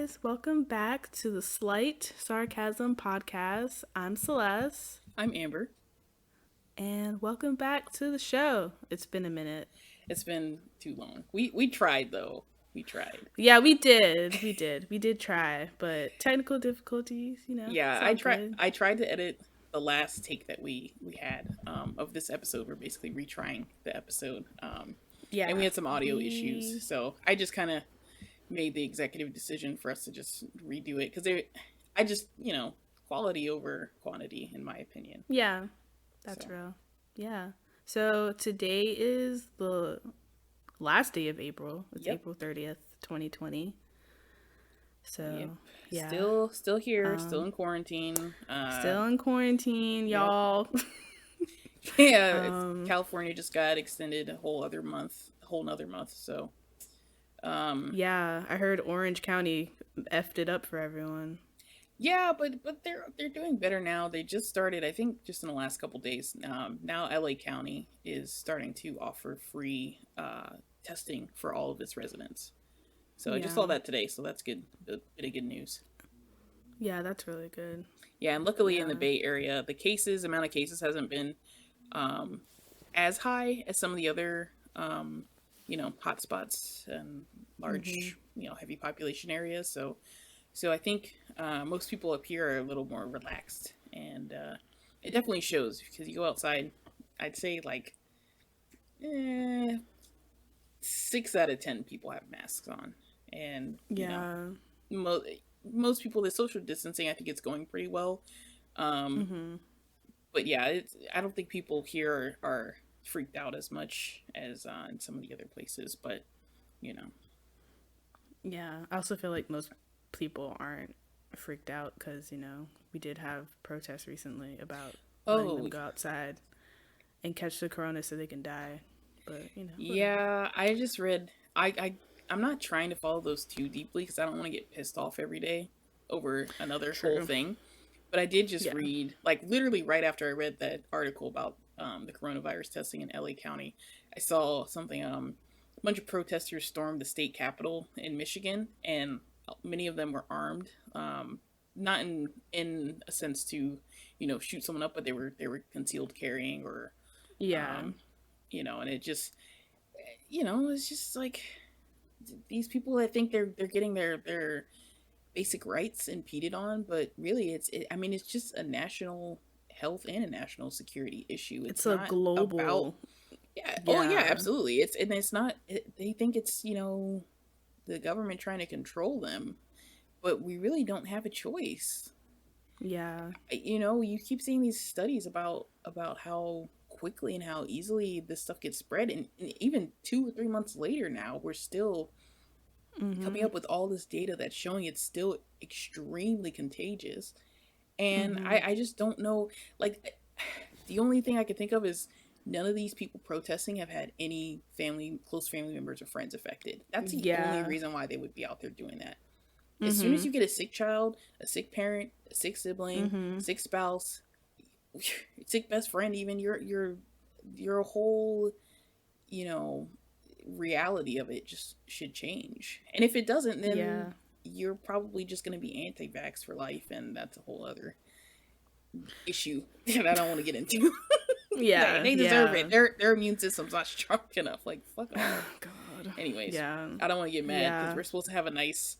guys. Welcome back to the Slight Sarcasm Podcast. I'm Celeste. I'm Amber. And welcome back to the show. It's been a minute. It's been too long. We tried though. We tried. Yeah, we did. We did try, but technical difficulties, Yeah, it's all good. I tried to edit the last take that we had of this episode. We're basically retrying the episode. Yeah. And we had some audio issues, so I just kind of made the executive decision for us to just redo it because I just quality over quantity in my opinion. Yeah, that's real. Yeah. So today is the last day of April. It's April 30th, 2020. So, yeah. Still here, still in quarantine. Still in quarantine, y'all. Yeah, California just got extended a whole nother month. So, yeah, I heard Orange County effed it up for everyone. Yeah, but they're doing better now. They just started, I think, just in the last couple days. Now LA County is starting to offer free testing for all of its residents. So I just saw that today, so that's good. A bit of good news. Yeah, that's really good. Yeah, and luckily in the Bay Area, the amount of cases hasn't been as high as some of the other, hotspots and large, heavy population areas. So I think most people up here are a little more relaxed, and it definitely shows because you go outside. I'd say like 6 out of 10 people have masks on, and most people, the social distancing, I think it's going pretty well. But yeah, I don't think people here are freaked out as much as in some of the other places, but Yeah, I also feel like most people aren't freaked out because, we did have protests recently about letting them go outside and catch the corona so they can die. But, Yeah, I just read, I'm not trying to follow those too deeply because I don't want to get pissed off every day over another whole thing. But I did just read, like literally right after I read that article about the coronavirus testing in LA County, I saw something, a bunch of protesters stormed the state capitol in Michigan, and many of them were armed, not in a sense to, shoot someone up, but they were concealed carrying or, and it just, it's just like these people that think they're getting their basic rights impeded on, but really it's just a national health and a national security issue. It's a global about, oh yeah, absolutely. It's not, they think it's, the government trying to control them, but we really don't have a choice. You keep seeing these studies about how quickly and how easily this stuff gets spread, and even 2 or 3 months later now we're still coming up with all this data that's showing it's still extremely contagious. And I just don't know, like, the only thing I can think of is none of these people protesting have had any close family members or friends affected. That's the only reason why they would be out there doing that. As soon as you get a sick child, a sick parent, a sick sibling, sick spouse, sick best friend, even your whole, reality of it just should change. And if it doesn't, then you're probably just going to be anti-vax for life, and that's a whole other issue that I don't want to get into. They deserve it. Their immune system's not strong enough. Like, fuck off. God. Anyways, I don't want to get mad because we're supposed to have a nice,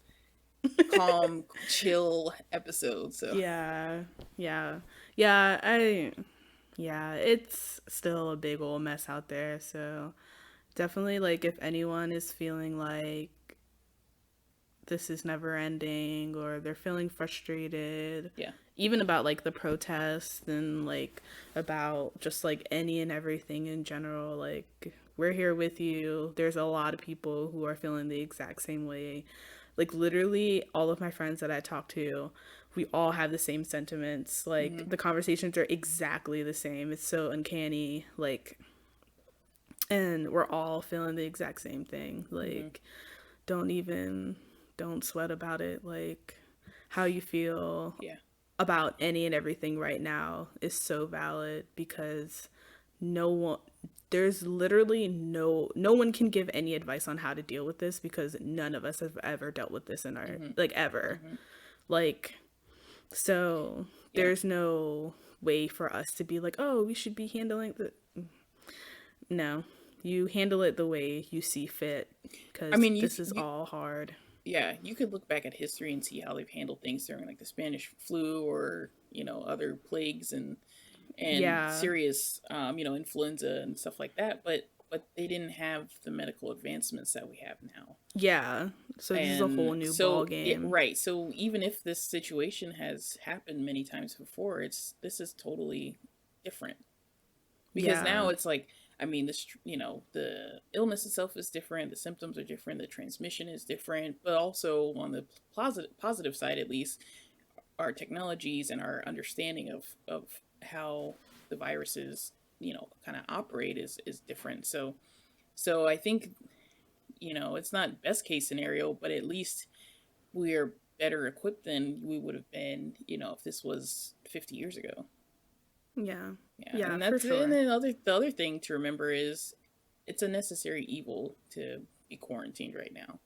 calm, chill episode. So it's still a big old mess out there. So definitely, like, if anyone is feeling like this is never ending or they're feeling frustrated, even about like the protests and like about just like any and everything in general, like, we're here with you. There's a lot of people who are feeling the exact same way. Like, literally all of my friends that I talk to, we all have the same sentiments. Like, the conversations are exactly the same. It's so uncanny. Like, and we're all feeling the exact same thing. Like, don't sweat about it. Like, how you feel about any and everything right now is so valid because no there's literally no one can give any advice on how to deal with this, because none of us have ever dealt with this in our like ever. Like, so there's no way for us to be like, oh, we should be handling the no, you handle it the way you see fit, because I mean, this is all hard. Yeah, you could look back at history and see how they've handled things during like the Spanish flu, or other plagues and serious influenza and stuff like that, but they didn't have the medical advancements that we have now. Yeah, so this is a whole new ball game. Right. So even if this situation has happened many times before, this is totally different, because now it's like, I mean, the illness itself is different, the symptoms are different, the transmission is different, but also on the positive side, at least, our technologies and our understanding of how the viruses, kind of operate is different. So I think, it's not best case scenario, but at least we're better equipped than we would have been, if this was 50 years ago. Yeah, and that's for sure. And then the other thing to remember is it's a necessary evil to be quarantined right now.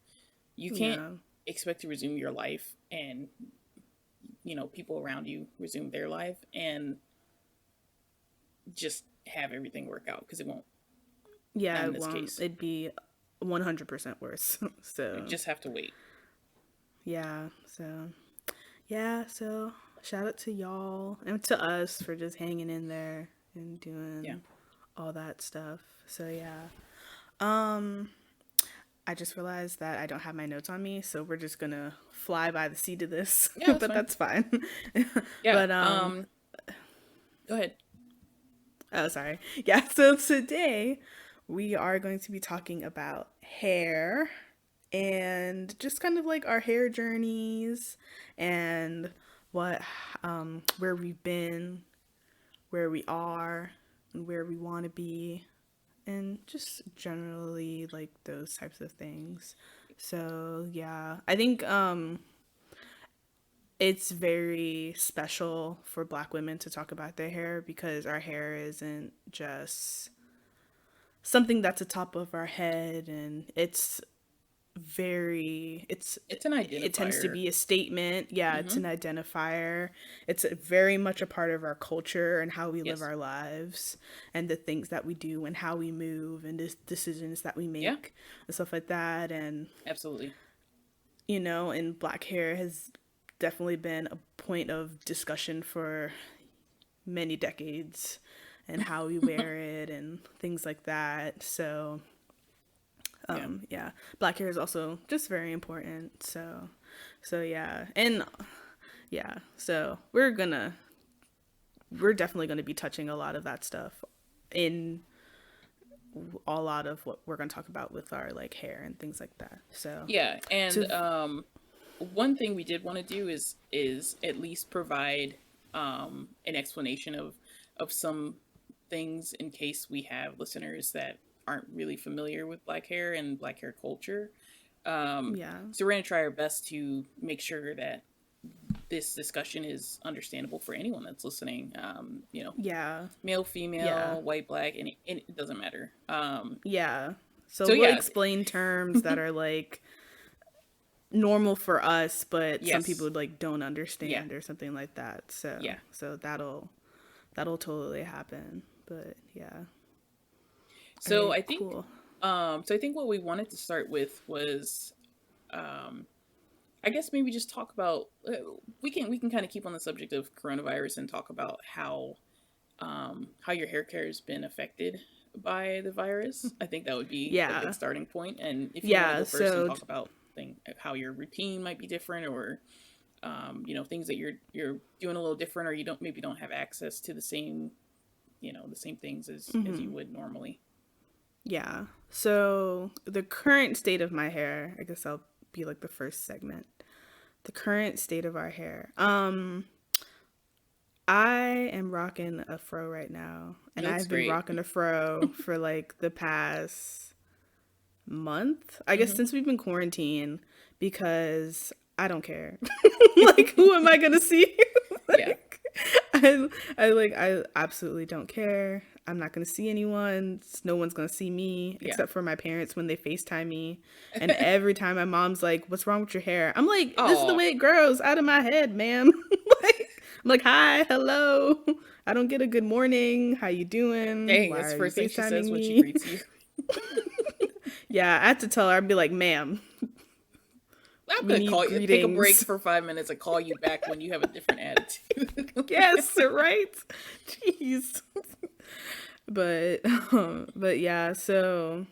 You can't expect to resume your life and people around you resume their life and just have everything work out, because it won't. Yeah, it won't. It'd be 100% worse. So you just have to wait. Yeah. So shout out to y'all and to us for just hanging in there and doing all that stuff. So I just realized that I don't have my notes on me, so we're just gonna fly by the seat of this. Yeah, but that's fine. Yeah. But go ahead. Oh, sorry. Yeah. So today we are going to be talking about hair and just kind of like our hair journeys and what where we've been, where we are, and where we want to be, and just generally like those types of things. So yeah, I think it's very special for Black women to talk about their hair, because our hair isn't just something that's atop of our head, and it's an identifier. It tends to be a statement. Yeah, it's an identifier. It's very much a part of our culture and how we live our lives, and the things that we do and how we move and the decisions that we make and stuff like that. And absolutely, and Black hair has definitely been a point of discussion for many decades, and how we wear it and things like that. So Black hair is also just very important. So yeah. And yeah, so we're definitely gonna be touching a lot of that stuff in a lot of what we're gonna talk about with our like hair and things like that. So yeah. And one thing we did want to do is at least provide an explanation of some things, in case we have listeners that aren't really familiar with Black hair and Black hair culture. So we're going to try our best to make sure that this discussion is understandable for anyone that's listening. Male, female, white, Black, and it doesn't matter. So we'll explain terms that are like normal for us, but some people like don't understand or something like that. So so that'll totally happen. But so I think cool. So I think what we wanted to start with was I guess maybe just talk about we can kind of keep on the subject of coronavirus and talk about how your hair care has been affected by the virus. I think that would be a good starting point. And if you want to go first and talk about how your routine might be different, or things that you're doing a little different, or you don't have access to the same things as you would normally. Yeah. So the current state of my hair, I guess I'll be like the first segment. The current state of our hair. I am rocking a fro right now, and I've been rocking a fro for like the past month, I guess, since we've been quarantined, because I don't care. Like, who am I gonna see? I I absolutely don't care. I'm not gonna see anyone. No one's gonna see me Yeah. except for my parents when they FaceTime me. And every time my mom's like, "What's wrong with your hair?" I'm like, "This is the Oh, way it grows out of my head, ma'am." I'm like, "Hi, hello." I don't get a good morning. How you doing? dang, Why that's are the you first thing she says FaceTiming when she me? greets you. Yeah, I had to tell her. I'd be like, "Ma'am, I'm we gonna need call you, take a break greetings." for 5 minutes and call you back when you have a different attitude. Yes, right? Jeez. But but yeah, so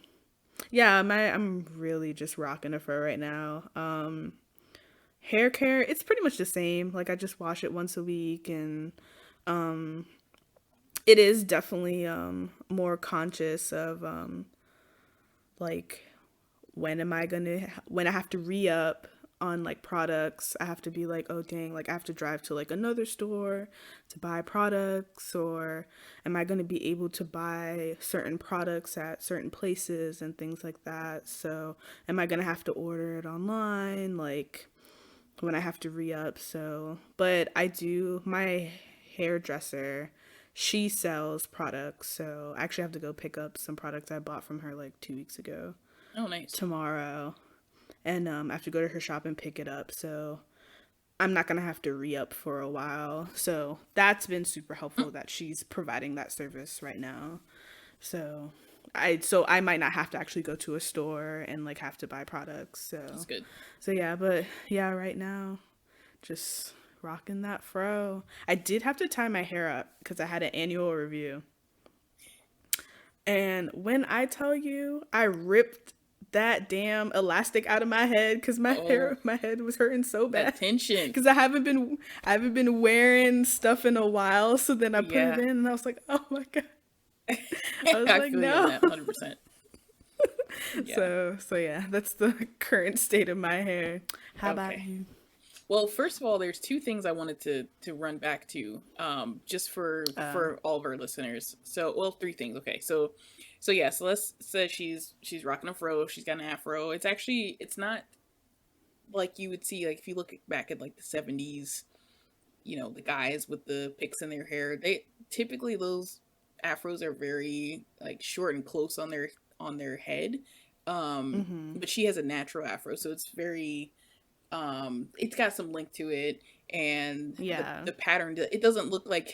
yeah, I'm really just rocking a fro right now. Hair care, it's pretty much the same. Like I just wash it once a week, and um it is definitely more conscious of like when I have to re-up on like products. I have to be like, oh dang, like I have to drive to like another store to buy products, or am I going to be able to buy certain products at certain places and things like that. So am I going to have to order it online like when I have to re-up? So but I do, my hairdresser, she sells products, so I actually have to go pick up some products I bought from her like 2 weeks ago Oh, nice. tomorrow, and I have to go to her shop and pick it up. So I'm not gonna have to re-up for a while. So that's been super helpful that she's providing that service right now. So I might not have to actually go to a store and like have to buy products. That's So good. yeah, but yeah, right now just rocking that fro. I did have to tie my hair up because I had an annual review. And when I tell you, I ripped that damn elastic out of my head because Oh, my head was hurting so that bad. tension. Because I haven't been wearing stuff in a while. So then I put it Yeah. in, and I was like, oh my god. I was I like, feel you on no. that 100%. Yeah. So yeah, that's the current state of my hair. How about Okay. you? Well, first of all, there's two things I wanted to run back to, just for all of our listeners. So, well, three things. Okay, so yeah, Celeste says she's rocking a fro. She's got an afro. It's not like you would see, like if you look back at like the 70s, the guys with the picks in their hair. They typically, those afros are very like short and close on their head. Mm-hmm. But she has a natural afro, so it's very it's got some link to it, and Yeah. the pattern, it doesn't look like,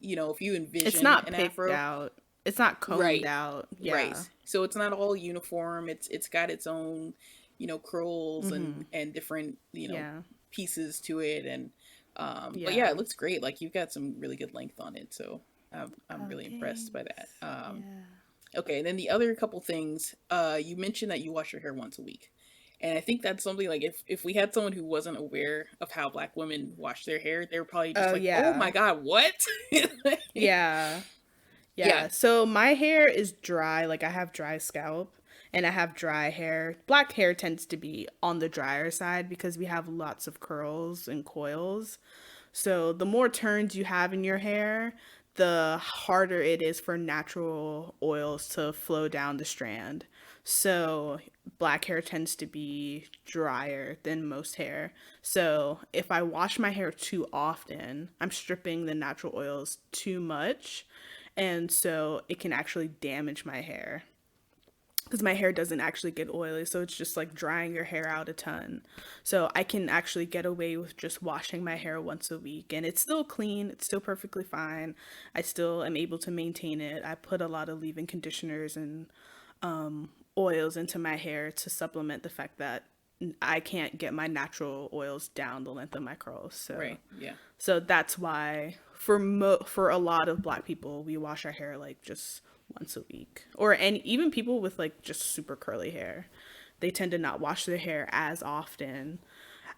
if you It's envision not an picked afro. out. It's not combed Right. out. Right. Yeah. So it's not all uniform. It's got its own, curls Mm-hmm. and different, Yeah. pieces to it. And but yeah, Yeah. it looks great. Like, you've got some really good length on it, so I'm Oh, really impressed by that. thanks. Yeah. Okay, and then the other couple things, you mentioned that you wash your hair once a week. And I think that's something, like, if we had someone who wasn't aware of how Black women wash their hair, they were probably just Oh, like, "Oh my yeah. god, what?" Yeah. Yeah. Yeah. So my hair is dry. Like I have dry scalp and I have dry hair. Black hair tends to be on the drier side because we have lots of curls and coils. So the more turns you have in your hair, the harder it is for natural oils to flow down the strand. So black hair tends to be drier than most hair. So if I wash my hair too often, I'm stripping the natural oils too much. And so it can actually damage my hair because my hair doesn't actually get oily, so it's just like drying your hair out a ton. So I can actually get away with just washing my hair once a week, and it's still clean, it's still perfectly fine. I still am able to maintain it. I put a lot of leave-in conditioners and oils into my hair to supplement the fact that I can't get my natural oils down the length of my curls. So Right. Yeah. that's why for a lot of black people, we wash our hair like just once a week. Or and even people with like just super curly hair, they tend to not wash their hair as often,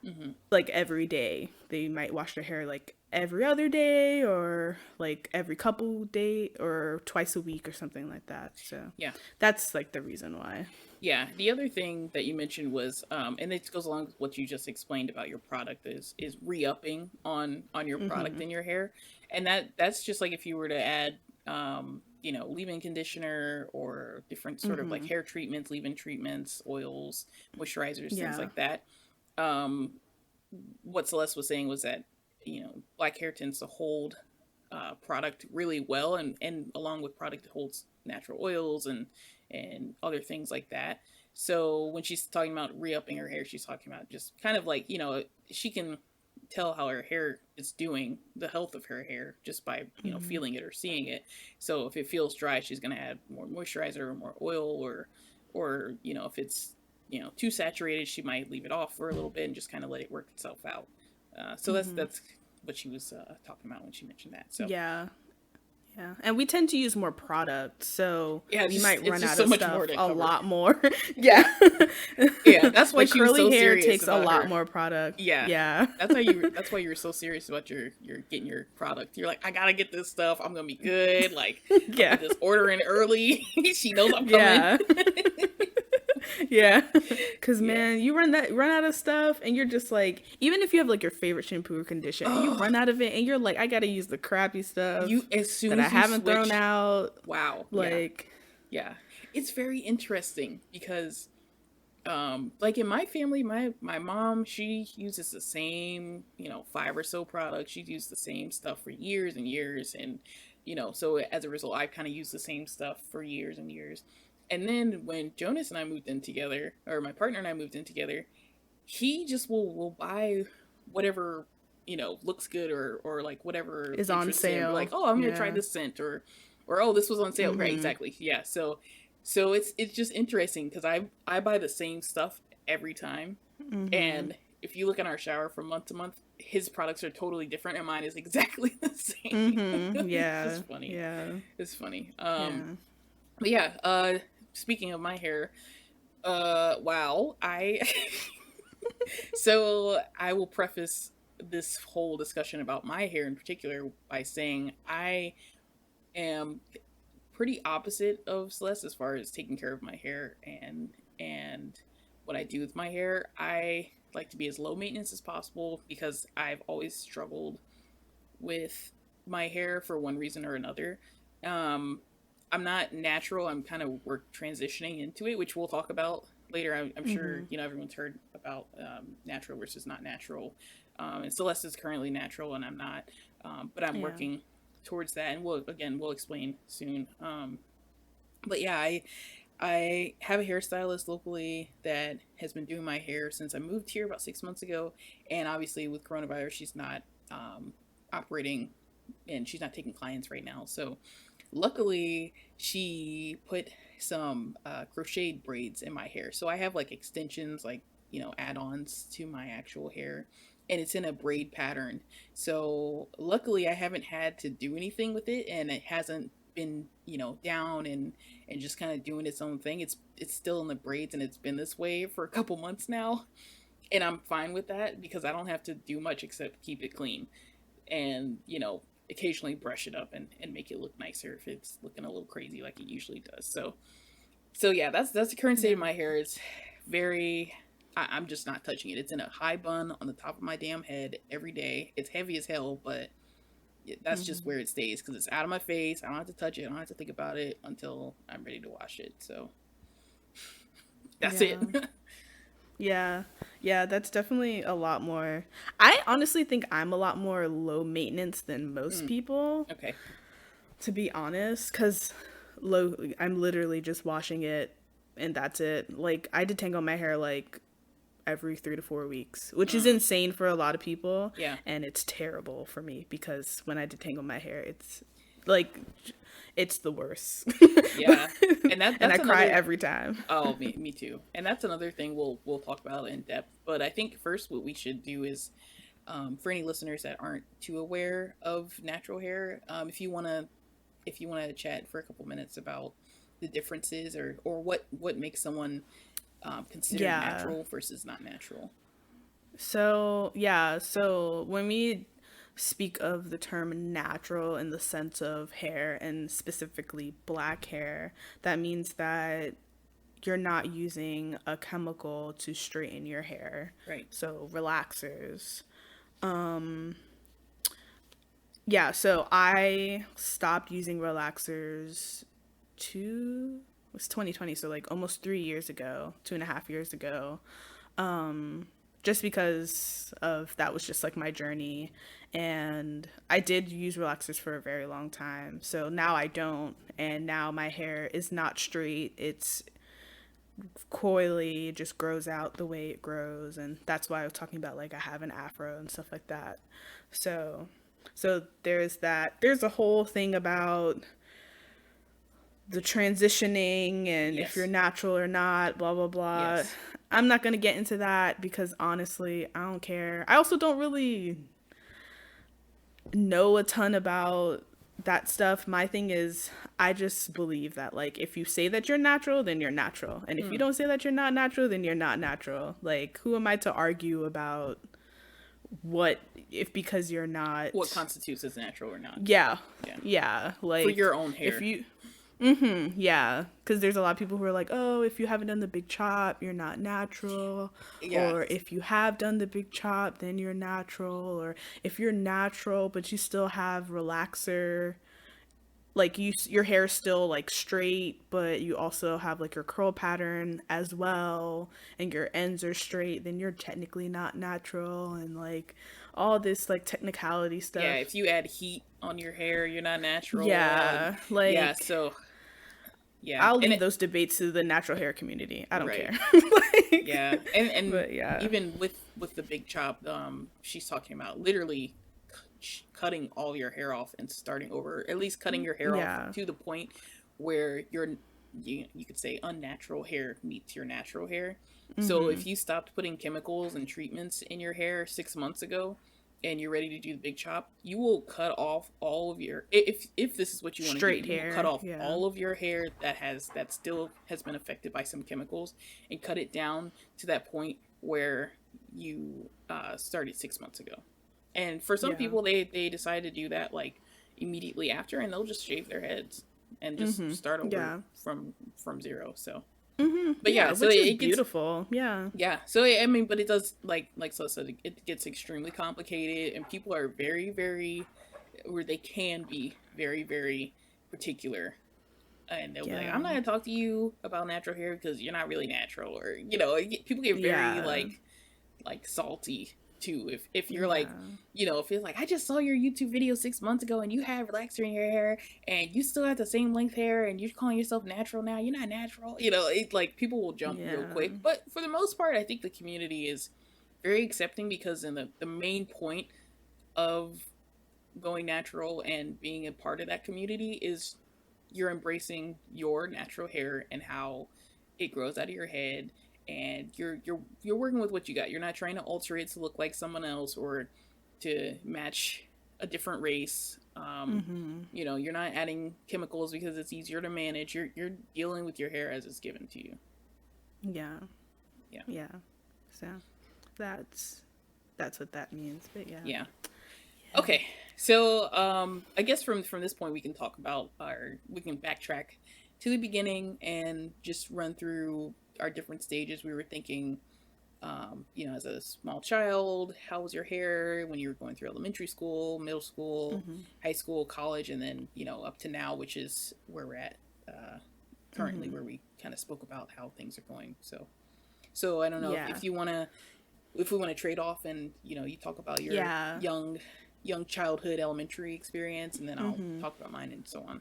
Hmm. like every day. They might wash their hair like every other day or like every couple day or twice a week or something like that. So Yeah. that's like the reason why. Yeah. The other thing that you mentioned was, and it goes along with what you just explained about your product, is re-upping on your product Mhm. in your hair, and that's just like if you were to add, leave-in conditioner or different sort of like Mhm. hair treatments, leave-in treatments, oils, moisturizers, things Yeah. like that. Um, what Celeste was saying was that, black hair tends to hold product really well, and along with product that holds natural oils and other things like that. So when she's talking about re-upping her hair, she's talking about just kind of like, she can tell how her hair is doing, the health of her hair, just by, feeling it or seeing it. So if it feels dry, she's going to add more moisturizer or more oil, or if it's, too saturated, she might leave it off for a little bit and just kind of let it work itself out. So that's what she was talking about when she mentioned that. So yeah. Yeah, and we tend to use more product, so we might run out so of stuff a lot more. Yeah, yeah, that's why like she was curly so hair serious takes about a lot her. more product. Yeah, yeah. That's why you were so serious about your getting your product. You're like, I gotta get this stuff. I'm gonna be good. Like, yeah, I'm just ordering early. She knows I'm coming. Yeah. Yeah, because man, you run out of stuff, and you're just like, even if you have like your favorite shampoo or conditioner, you run out of it, and you're like, I gotta use the crappy stuff as soon that as I haven't thrown out. Wow, like, yeah, it's very interesting because, like in my family, my mom, she uses the same 5 or so products. She's used the same stuff for years and years, and so as a result, I kind of used the same stuff for years and years. And then when Jonas and I moved in together, or my partner and I moved in together, he just will buy whatever, looks good, or like whatever is on sale. Like, oh, I'm gonna try this scent, or oh, this was on sale. Right, exactly. Yeah. So it's just interesting because I buy the same stuff every time. And if you look in our shower from month to month, his products are totally different and mine is exactly the same. Yeah. It's funny. Yeah. It's funny. But yeah, speaking of my hair, wow, so I will preface this whole discussion about my hair in particular by saying I am pretty opposite of Celeste as far as taking care of my hair and what I do with my hair. I like to be as low maintenance as possible because I've always struggled with my hair for one reason or another. I'm not natural. I'm kind of transitioning into it, which we'll talk about later. I'm sure everyone's heard about natural versus not natural. And Celeste is currently natural, and I'm not. But I'm working towards that, and we'll explain soon. But yeah, I have a hairstylist locally that has been doing my hair since I moved here about 6 months ago, and obviously with coronavirus, she's not operating, and she's not taking clients right now. So luckily, she put some crocheted braids in my hair. So I have like extensions, like, add-ons to my actual hair, and it's in a braid pattern. So luckily, I haven't had to do anything with it, and it hasn't been, down and just kind of doing its own thing. It's still in the braids, and it's been this way for a couple months now. And I'm fine with that because I don't have to do much except keep it clean. And, occasionally brush it up and make it look nicer if it's looking a little crazy like it usually does. So yeah, that's the current state of my hair. It's very, I'm just not touching it. It's in a high bun on the top of my damn head every day. It's heavy as hell, but that's just where it stays because it's out of my face. I don't have to touch it. I don't have to think about it until I'm ready to wash it. So that's it. Yeah, that's definitely a lot more. I honestly think I'm a lot more low maintenance than most people. Okay. To be honest, because I'm literally just washing it and that's it. Like, I detangle my hair like every 3 to 4 weeks, which is insane for a lot of people. Yeah. And it's terrible for me because when I detangle my hair, it's like, it's the worst. Yeah. And I cry every time. Oh, me too. And that's another thing we'll talk about in depth. But I think first what we should do is, for any listeners that aren't too aware of natural hair, if you wanna chat for a couple minutes about the differences or what makes someone considered natural versus not natural. So when we speak of the term natural in the sense of hair and specifically black hair, that means that you're not using a chemical to straighten your hair. Right. So relaxers. So I stopped using relaxers it was 2020, so like almost 3 years ago, 2.5 years ago. just because of that was just like my journey. And I did use relaxers for a very long time. So now I don't. And now my hair is not straight. It's coily, it just grows out the way it grows. And that's why I was talking about like I have an afro and stuff like that. So there's that. There's a whole thing about the transitioning and if you're natural or not, blah blah blah. Yes. I'm not gonna get into that because honestly, I don't care. I also don't really know a ton about that stuff. My thing is, I just believe that like if you say that you're natural, then you're natural, and if you don't say that you're not natural, then you're not natural. Like, who am I to argue about what if because you're not what constitutes as natural or not? Yeah, like for your own hair. If you yeah, because there's a lot of people who are like, oh, if you haven't done the big chop, you're not natural. Or if you have done the big chop, then you're natural. Or if you're natural, but you still have relaxer, like your hair is still like straight, but you also have like your curl pattern as well, and your ends are straight, then you're technically not natural, and like all this like technicality stuff. Yeah, if you add heat on your hair, you're not natural. Yeah, like I'll leave those debates to the natural hair community. I don't care. Like, and even with the big chop, she's talking about literally cutting all your hair off and starting over, at least cutting your hair off to the point where you could say unnatural hair meets your natural hair. So if you stopped putting chemicals and treatments in your hair 6 months ago and you're ready to do the big chop, you will cut off all of your, if this is what you want to do, you will cut off all of your hair that still has been affected by some chemicals and cut it down to that point where you started 6 months ago. And for some people, they decide to do that like immediately after, and they'll just shave their heads and just start over from zero. So but so which is beautiful. So I mean, but it does, like Celeste said, it gets extremely complicated, and people are very, very, or they can be very, very particular, and they'll be like, I'm not gonna talk to you about natural hair because you're not really natural, or people get very like salty too if you're like, if it's like, I just saw your YouTube video 6 months ago and you have relaxer in your hair and you still have the same length hair and you're calling yourself natural now, you're not natural. It, like, people will jump real quick, but for the most part, I think the community is very accepting, because in the main point of going natural and being a part of that community is you're embracing your natural hair and how it grows out of your head. And you're working with what you got. You're not trying to alter it to look like someone else or to match a different race. You're not adding chemicals because it's easier to manage. You're dealing with your hair as it's given to you. Yeah. So that's what that means. But yeah. Okay. So I guess from this point we can talk about we can backtrack to the beginning and just run through our different stages. We were thinking, as a small child, how was your hair when you were going through elementary school, middle school, high school, college, and then, up to now, which is where we're at currently, where we kind of spoke about how things are going. So I don't know if we want to trade off and, you talk about your young childhood elementary experience, and then I'll talk about mine and so on.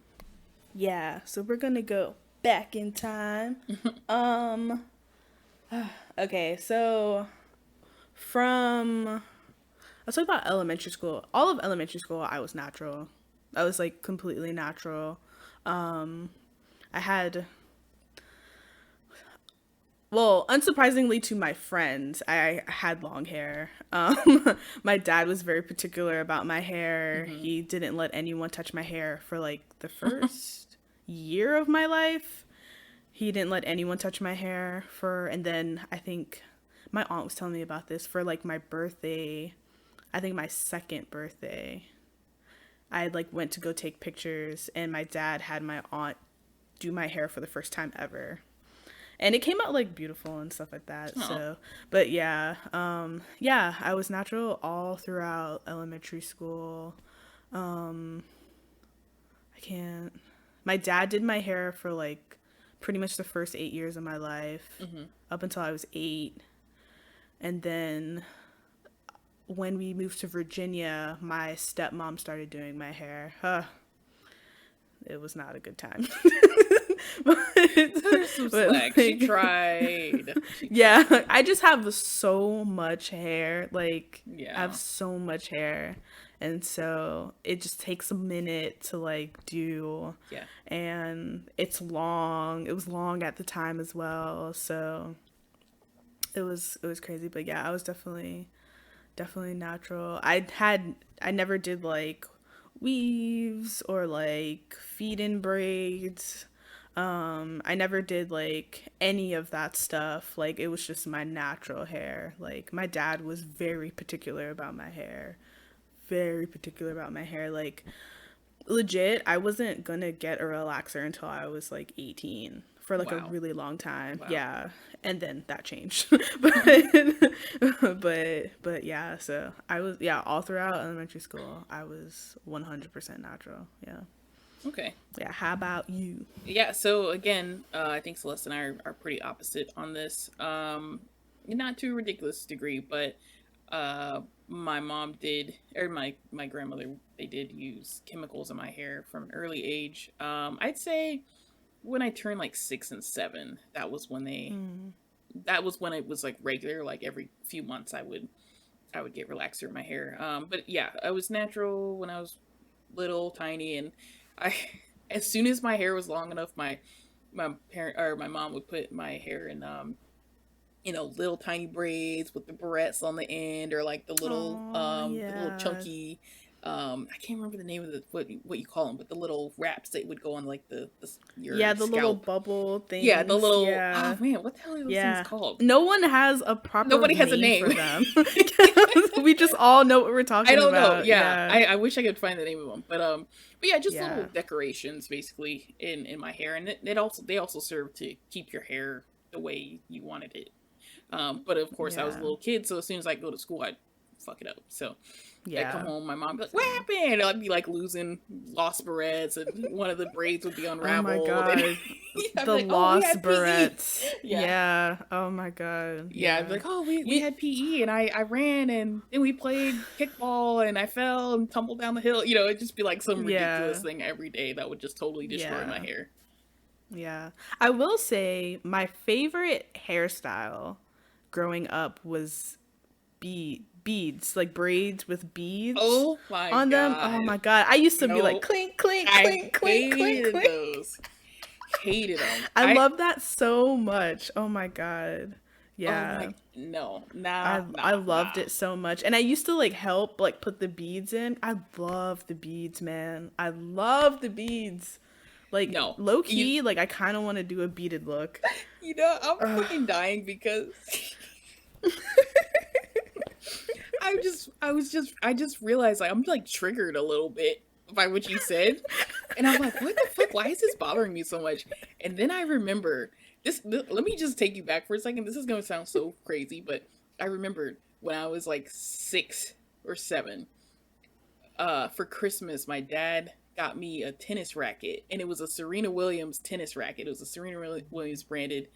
Yeah, so we're gonna go back in time. Okay, so let's talk about elementary school. All of elementary school, I was natural. I was like completely natural. I had, well, unsurprisingly to my friends, I had long hair. My dad was very particular about my hair. He didn't let anyone touch my hair for like the first year of my life. He didn't let anyone touch my hair and then I think my aunt was telling me about this for like my birthday. I think my second birthday, I like went to go take pictures and my dad had my aunt do my hair for the first time ever. And it came out like beautiful and stuff like that. Aww. So, but I was natural all throughout elementary school. My dad did my hair for like pretty much the first 8 years of my life, up until I was 8. And then when we moved to Virginia, my stepmom started doing my hair. It was not a good time. Slack. She tried. Yeah, I just have so much hair. Like, yeah. I have so much hair. And so it just takes a minute to like do. Yeah. And it's long. It was long at the time as well. So it was crazy. But yeah, I was definitely natural. I never did like weaves or like feed-in braids. I never did like any of that stuff. Like, it was just my natural hair. Like, my dad was very particular about my hair. Very particular about my hair. Like, legit, I wasn't gonna get a relaxer until I was like 18 for like a really long time. Wow. Yeah. And then that changed. but yeah, so I was, all throughout elementary school, I was 100% natural. Yeah. Okay. Yeah. How about you? Yeah. So again, I think Celeste and I are pretty opposite on this. Not to a ridiculous degree, but my mom did, or my grandmother, they did use chemicals in my hair from an early age. I'd say when I turned like 6 and 7, that was when that was when it was like regular, like every few months I would get relaxer in my hair. But yeah, I was natural when I was little, tiny, and as soon as my hair was long enough, my parent or my mom would put my hair in little tiny braids with the barrettes on the end, or like the little the little chunky I can't remember the name of the what you call them, but the little wraps that would go on like your the scalp. Little bubble thing. Yeah, the little oh man, what the hell are those things called? No one has a proper Nobody has a name for them. We just all know what we're talking about. I don't know. Yeah. I wish I could find the name of them, but yeah, just little decorations basically in my hair, and they also serve to keep your hair the way you wanted it. But of course, I was a little kid, so as soon as I go to school, I'd fuck it up. So I'd come home, my mom would be like, "What happened?" And I'd be like lost barrettes, and one of the braids would be unraveled. Oh my god, the like, lost barrettes. Yeah. Oh my god. Yeah, I'd be like, "Oh, we had PE, and I ran, and then we played kickball, and I fell and tumbled down the hill." It'd just be like some ridiculous thing every day that would just totally destroy my hair. Yeah, I will say my favorite hairstyle growing up was beads, like braids with beads on them. Oh my god, I used to be like clink clink clink clink clink clink. Those. Hated them. I love that so much. Oh my god. Yeah. I loved it so much, and I used to like help like put the beads in. I love the beads, man. I love the beads. Like, low key, like I kind of want to do a beaded look. I'm fucking dying because I just realized like I'm like triggered a little bit by what you said, and I'm like, what the fuck? Why is this bothering me so much? And then I remember this. Let me just take you back for a second. This is gonna sound so crazy, but I remembered when I was like 6 or 7. For Christmas, my dad got me a tennis racket, and it was a Serena Williams tennis racket. It was a Serena Williams branded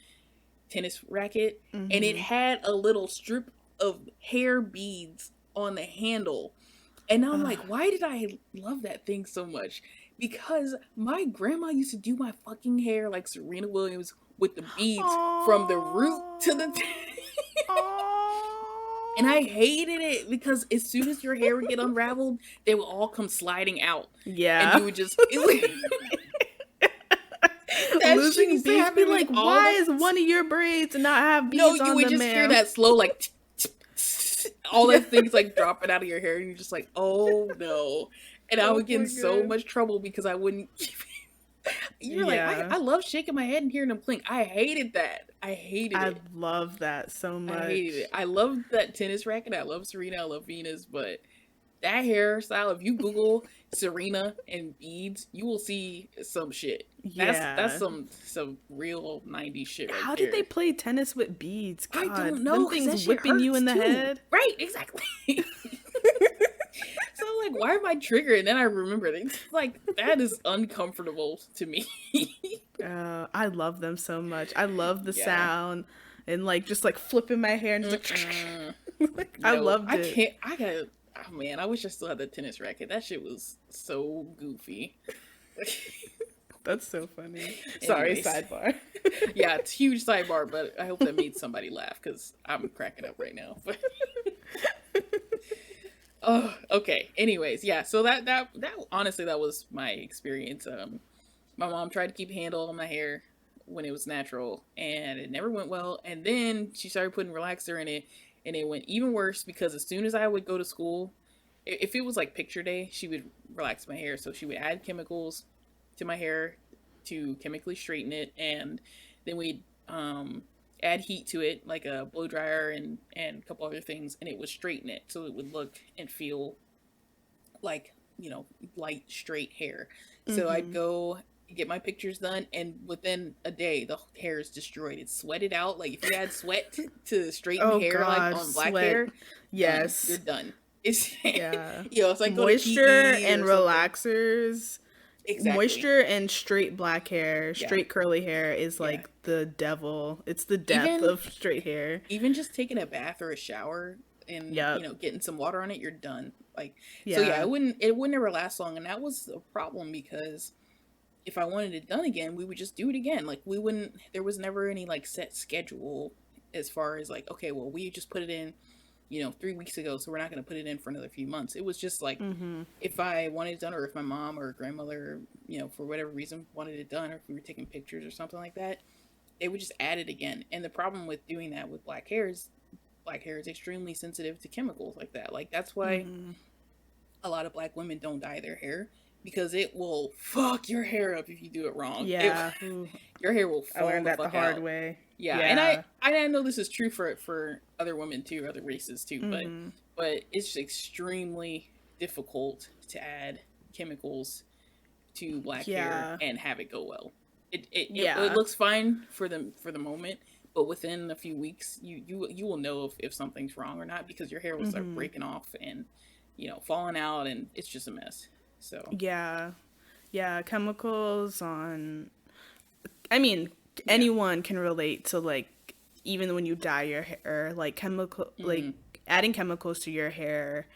tennis racket, and it had a little strip of hair beads on the handle. And I'm like, why did I love that thing so much? Because my grandma used to do my fucking hair like Serena Williams with the beads from the root to the and I hated it because as soon as your hair would get unraveled, they would all come sliding out. Yeah. And you would just losing beads, be like, why is one of your braids not have beads on them? No, you would just hear that slow like all those things like dropping out of your hair, and you're just like, oh no. And I would get in so much trouble because I wouldn't You're like, I love shaking my head and hearing them clink. I hated that. I love that so much. I hated it. I love that tennis racket. I love Serena. I love Venus. But that hairstyle, if you Google Serena and beads, you will see some shit. That's some real 90s shit right How did they play tennis with beads? God, I don't know. Them things whipping you in the head. Right, exactly. So I'm like, why am I triggered? And then I remember it. Like, that is uncomfortable to me. I love them so much. I love the sound. and like just like flipping my hair and just like I No, loved I it. can't. I gotta. Oh man, I wish I still had the tennis racket. That shit was so goofy. That's so funny. Sorry, Anyways, sidebar. yeah, it's huge sidebar, but I hope that made somebody laugh because I'm cracking up right now. Oh, okay. Anyways, yeah. So that honestly, that was my experience. My mom tried to keep a handle on my hair when it was natural, and it never went well. And then she started putting relaxer in it, and it went even worse because as soon as I would go to school, if it was like picture day, she would relax my hair. So she would add chemicals to my hair to chemically straighten it, and then we'd add heat to it, like a blow dryer and a couple other things, and it would straighten it so it would look and feel like, light straight hair. So I'd go get my pictures done, and within a day the hair is destroyed. It's sweated out. Like if you add sweat to straighten Oh hair, God, like on black sweat. hair, Yes. you're done. It's Yeah. it's like Moisture and relaxers. Exactly. Moisture and straight black hair, straight curly hair is like the devil. It's the death of straight hair. Even just taking a bath or a shower and getting some water on it, you're done. Like so it wouldn't ever last long, and that was a problem because if I wanted it done again, we would just do it again. Like there was never any like set schedule as far as like, okay, well, we just put it in 3 weeks ago, so we're not going to put it in for another few months. It was just like, if I wanted it done, or if my mom or grandmother, for whatever reason wanted it done, or if we were taking pictures or something like that, they would just add it again. And the problem with doing that with black hair is extremely sensitive to chemicals like that. Like that's why a lot of black women don't dye their hair, because it will fuck your hair up if you do it wrong. Yeah. Your hair will fall. I learned that the hard way. Yeah. And I know this is true for other women too, other races too, but it's extremely difficult to add chemicals to black hair and have it go well. It looks fine for the moment, but within a few weeks you will know if something's wrong or not, because your hair will start breaking off and falling out, and it's just a mess. So chemicals on, I mean, anyone can relate to, like, even when you dye your hair, like like adding chemicals to your hair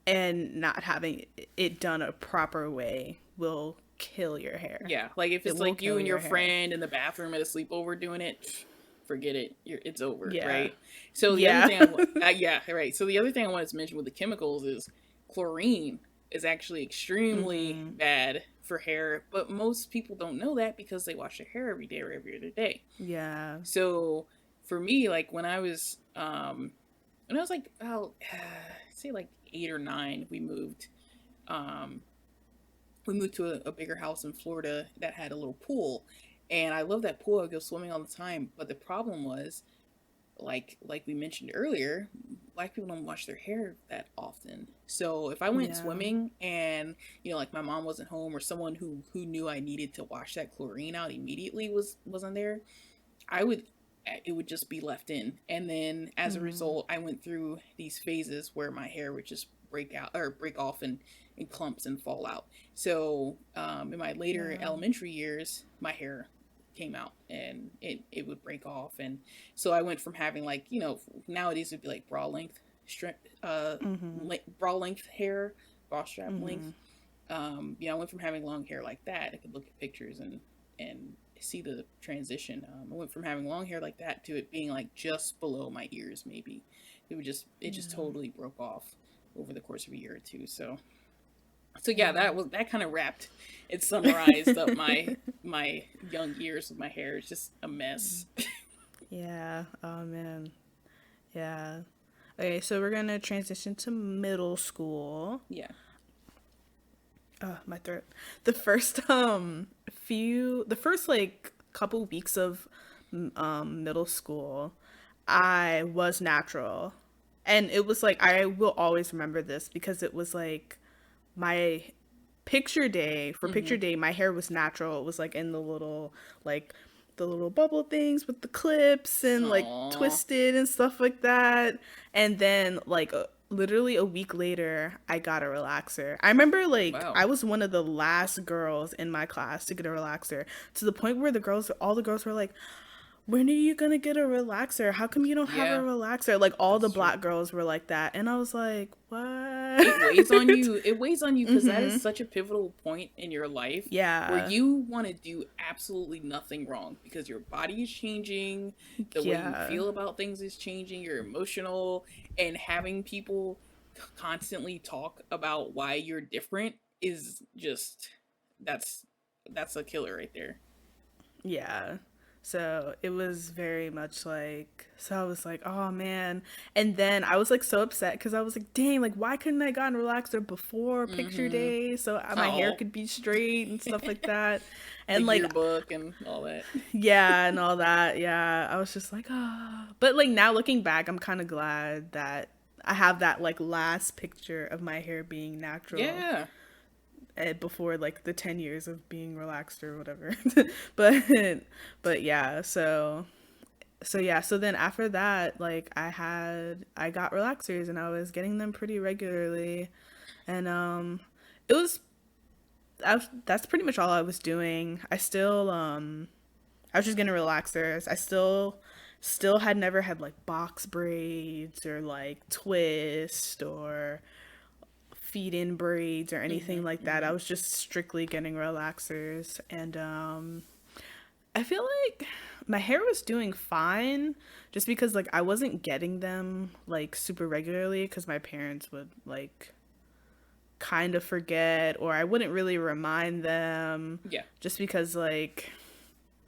and not having it done a proper way will kill your hair. Yeah, like if it's like you and your friend in the bathroom at a sleepover doing it, forget it. It's over, right? So the other thing So the other thing I wanted to mention with the chemicals is chlorine is actually extremely bad for hair, but most people don't know that because they wash their hair every day or every other day. Yeah. So for me, like when I was like about say like 8 or 9, we moved to a bigger house in Florida that had a little pool, and I love that pool. I go swimming all the time, but the problem was, like we mentioned earlier, black people don't wash their hair that often. So if I went swimming and like my mom wasn't home, or someone who knew I needed to wash that chlorine out immediately wasn't there, it would just be left in. And then as a result, I went through these phases where my hair would just break off in clumps and fall out. So in my later elementary years, my hair came out and it would break off. And so I went from having, like, nowadays it'd be like bra length hair, bra strap length. I went from having long hair like that. I could look at pictures and see the transition. I went from having long hair like that to it being like just below my ears. Maybe it just totally broke off over the course of a year or two. So that kind of wrapped, it summarized up my young years with my hair. It's just a mess. Yeah. Oh man. Yeah. Okay, so we're gonna transition to middle school. Yeah. Oh, my throat. The first like couple weeks of middle school, I was natural, and it was like, I will always remember this because it was like my picture day. For picture day, my hair was natural. It was like in the little bubble things with the clips and like twisted and stuff like that. And then like literally a week later, I got a relaxer. I remember I was one of the last girls in my class to get a relaxer, to the point where all the girls were like, when are you gonna get a relaxer? How come you don't have a Yeah, relaxer? Like all the that's true. black girls were like that, and I was like, what? It weighs on you. It weighs on you because that is Mm-hmm. such a pivotal point in your life where Yeah. you want to do absolutely nothing wrong because your body is changing, the way you Yeah. feel about things is changing, you're emotional, and having people constantly talk about why you're different is just that's that's a killer right there. Yeah. So it was very much like, so I was like, oh man. And then I was like so upset because I was like, dang, like, why couldn't I gotten relaxer before picture Mm-hmm. day so my hair Oh, could be straight and stuff like that? the And like, yearbook and all that. yeah, and all that. Yeah. I was just like, ah. But like now looking back, I'm kind of glad that I have that like last picture of my hair being natural Yeah. before like the 10 years of being relaxed or whatever. but but yeah, so yeah, so then after that, like I got relaxers and I was getting them pretty regularly, and it was that's pretty much all I was doing. I was just getting relaxers. I still had never had like box braids or like twist or feed in braids or anything Mm-hmm. like that. I Mm-hmm. was just strictly getting relaxers, and I feel like my hair was doing fine just because like I wasn't getting them like super regularly because my parents would like kind of forget or I wouldn't really remind them Yeah. just because like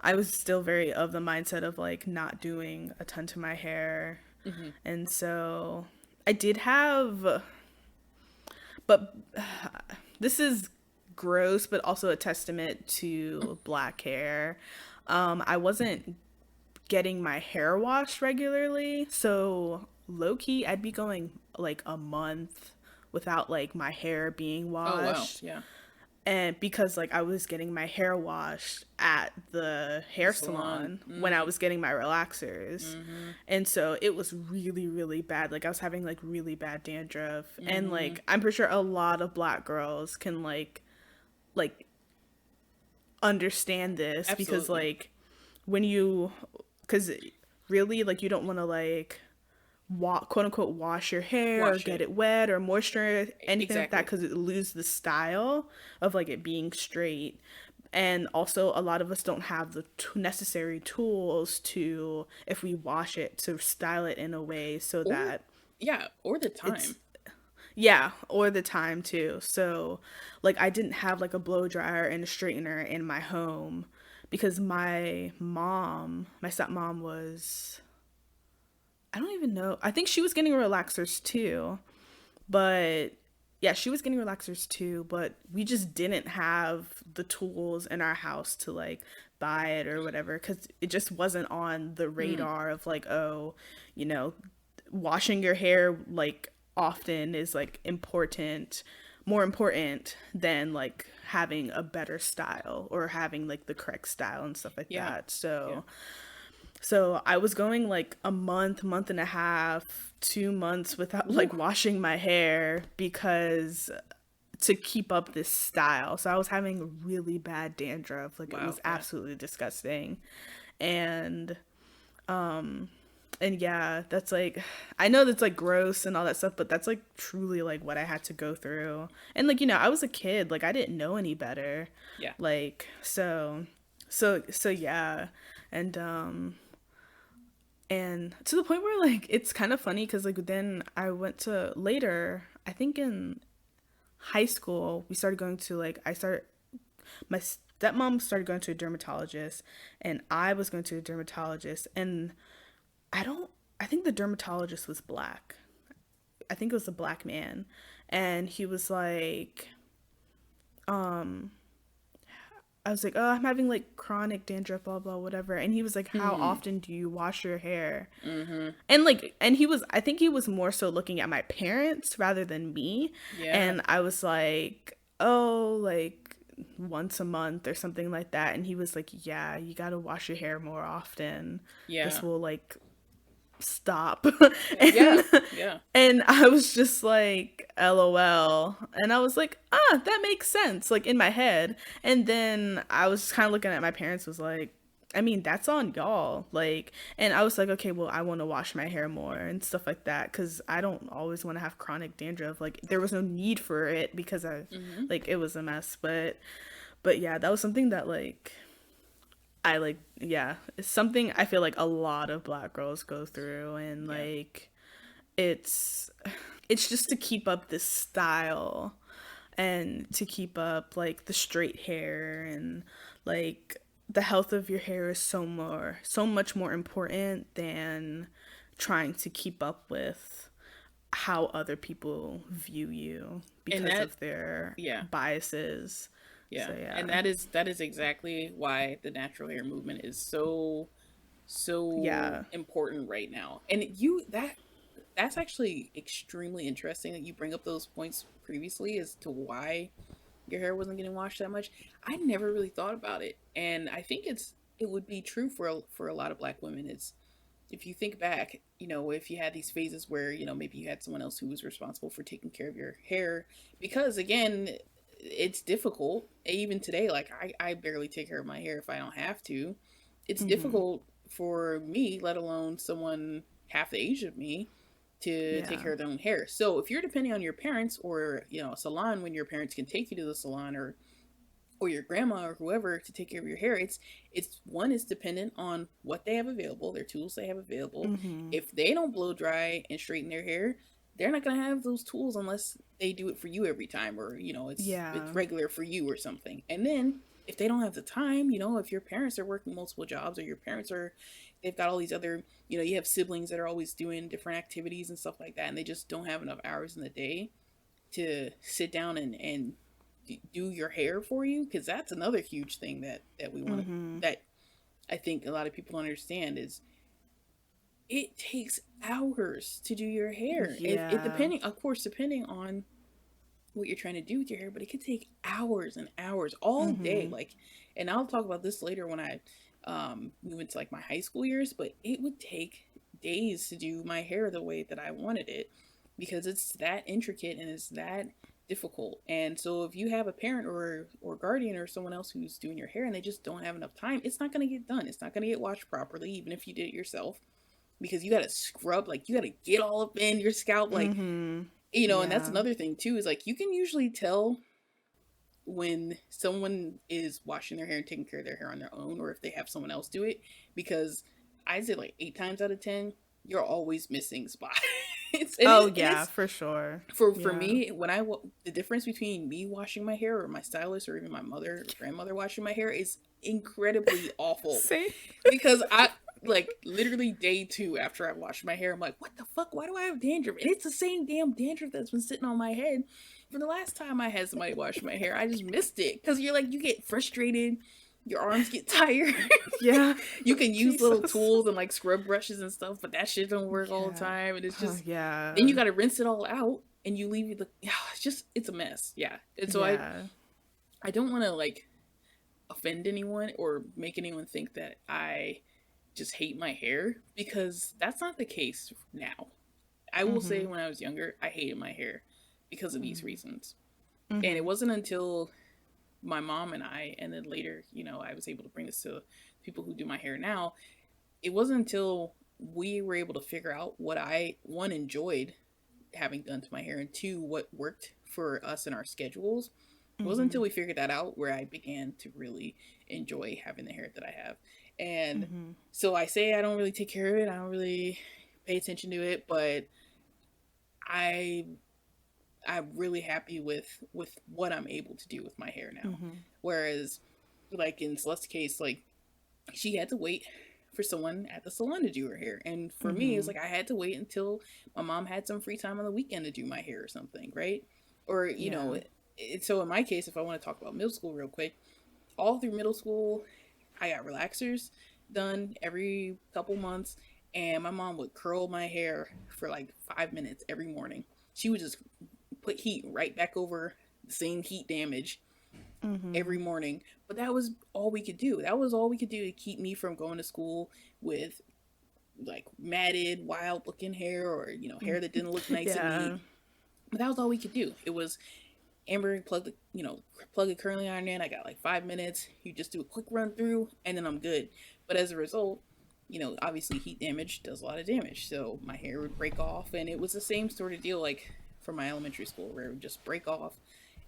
I was still very of the mindset of like not doing a ton to my hair. Mm-hmm. And so I did have, but this is gross, but also a testament to black hair. I wasn't getting my hair washed regularly, so low key, I'd be going like a month without like my hair being Oh wow. washed. Yeah. And because like I was getting my hair washed at the The hair salon. salon when I Mm. was getting my relaxers. Mm-hmm. And so it was really really bad. Like I was having like really bad dandruff, and Mm-hmm. like I'm pretty sure a lot of black girls can like understand this because Absolutely. like when you cuz really like you don't want to like quote unquote wash your hair or Wash get it. it wet or moisture anything like that Exactly. because it loses the style of like it being straight. And also a lot of us don't have the necessary tools to if we wash it to style it in a way so Or that yeah, or the it's time. yeah, or the time too. So like I didn't have like a blow dryer and a straightener in my home because my stepmom was, I don't even know. I think she was getting relaxers too, but yeah, she was getting relaxers too, but we just didn't have the tools in our house to like buy it or whatever cuz it just wasn't on the Mm. radar of like, oh, you know, washing your hair like often is like important, more important than like having a better style or having like the correct style and stuff like Yeah. that. Yeah. So I was going like a month, month and a half, 2 months without Ooh. like washing my hair because to keep up this style. So I was having really bad dandruff. Like it Wow. was Yeah. absolutely disgusting. And and yeah, that's like I know that's like gross and all that stuff, but that's like truly like what I had to go through. And like, you know, I was a kid, like I didn't know any better. Yeah. Like so yeah. And and to the point where like it's kind of funny because like then I went to later, I think in high school we started going to like I started my stepmom started going to a dermatologist and I was going to a dermatologist, and I don't I think the dermatologist was black. I think it was a black man, and he was like I was like, oh, I'm having like chronic dandruff, blah blah whatever, and he was like, how Hmm. often do you wash your hair? Mm-hmm. And like and he was, I think he was more so looking at my parents rather than me. Yeah. And I was like, oh, like once a month or something like that. And he was like, yeah, you got to wash your hair more often. This Yeah. will like stop. Yeah. and Yeah. and I was just like lol, and I was like, ah, that makes sense like in my head. And then I was just kind of looking at my parents, was like, I mean, that's on y'all. Like, and I was like, okay, well, I want to wash my hair more and stuff like that because I don't always want to have chronic dandruff. Like, there was no need for it because Mm-hmm. like, it was a mess. But yeah, that was something that, like, I like, yeah, it's something I feel like a lot of black girls go through. And, Yeah. like, it's, it's just to keep up this style and to keep up like the straight hair and like the health of your hair is so much more important than trying to keep up with how other people view you And because that, of their yeah, biases. yeah, So yeah. and that is exactly why the natural hair movement is so Yeah. important right now. And that's actually extremely interesting that you bring up those points previously as to why your hair wasn't getting washed that much. I never really thought about it, and I think it would be true for a lot of black women. It's if you think back, if you had these phases where, maybe you had someone else who was responsible for taking care of your hair, because again, it's difficult. Even today, like I barely take care of my hair if I don't have to. It's Mhm. difficult for me, let alone someone half the age of me, to take Yeah. care of their own hair. So if you're depending on your parents or, a salon when your parents can take you to the salon, or your grandma or whoever to take care of your hair, it's one is dependent on what they have available, their tools they have available. Mhm. If they don't blow dry and straighten their hair, they're not going to have those tools unless they do it for you every time, or it's Yeah. regular for you or something. And then if they don't have the time, if your parents are working multiple jobs, or your parents are they've got all these other, you have siblings that are always doing different activities and stuff like that, and they just don't have enough hours in the day to sit down and do your hair for you, because that's another huge thing that we want to Mhm. that I think a lot of people understand is it takes hours to do your hair. If it Yeah. depending, of course, depending on what you're trying to do with your hair, but it could take hours and hours all day. Mhm. Like, and I'll talk about this later when I move into like my high school years, but it would take days to do my hair the way that I wanted it, because it's that intricate and it's that difficult. And so if you have a parent or guardian or someone else who's doing your hair and they just don't have enough time, it's not going to get done. It's not going to get washed properly, even if you did it yourself, because you got to scrub, like you got to get all up in your scalp, like, Mhm. and that's Yeah. another thing too, is like you can usually tell when someone is washing their hair and taking care of their hair on their own, or if they have someone else do it, because I'd say like 8 times out of 10, you're always missing spots. Oh And yeah, it's for sure. for Yeah. me, when the difference between me washing my hair or my stylist or even my mother or grandmother washing my hair is incredibly awful, Same. because I like literally day two after I washed my hair, I'm like, what the fuck? Why do I have dandruff? And it's the same damn dandruff that's been sitting on my head from the last time I had somebody wash my hair. I just missed it, because you're like, you get frustrated, your arms get tired. Yeah. You can use little Jesus. tools and like scrub brushes and stuff, but that shit don't work all the Yeah. time, and it's Oh, just then yeah. you got to rinse it all out, and you leave the it's a mess. Yeah, and so Yeah. I don't want to like offend anyone or make anyone think that I just hate my hair, because that's not the case now. I will say Mhm. when I was younger, I hated my hair because of these reasons. And it Mhm. wasn't until my mom and I, and then later, I was able to bring this to people who do my hair now. It wasn't until we were able to figure out what I, one, enjoyed having done to my hair, and two, what worked for us in our schedules. It wasn't until Mhm. we figured that out where I began to really enjoy having the hair that I have. And Mhm. so I say I don't really take care of it. I don't really pay attention to it, but I I'm really happy with what I'm able to do with my hair now. Mhm. Whereas like in Celeste's case, like she had to wait for someone at the salon to do her hair. And for me, it's Mhm. like I had to wait until my mom had some free time on the weekend to do my hair or something, right? Or, Yeah. so in my case, if I want to talk about middle school real quick, all through middle school, I got relaxers done every couple months, and my mom would curl my hair for like 5 minutes every morning. She would just put heat right back over the same heat damage every Mhm. morning. But that was all we could do. That was all we could do to keep me from going to school with like matted, wild looking hair, or hair that didn't look nice and Yeah. neat. But that was all we could do. It was Amber, plug the curling iron in. I got like 5 minutes. You just do a quick run through, and then I'm good. But as a result, obviously heat damage does a lot of damage. So my hair would break off, and it was the same sort of deal like from my elementary school where it would just break off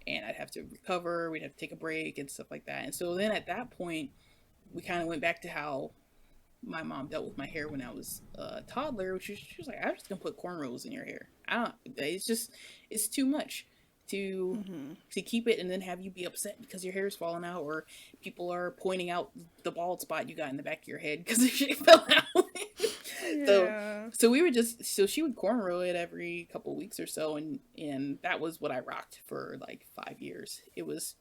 and I'd have to recover, we'd have to take a break and stuff like that. And so then at that point, we kind of went back to how my mom dealt with my hair when I was a toddler, which she was like, I'm just gonna put cornrows in your hair. It's too much to keep it and then have you be upset because your hair is falling out or people are pointing out the bald spot you got in the back of your head because it fell out. Yeah. So we would so she would cornrow it every couple weeks or so, and that was what I rocked for like 5 years. It was,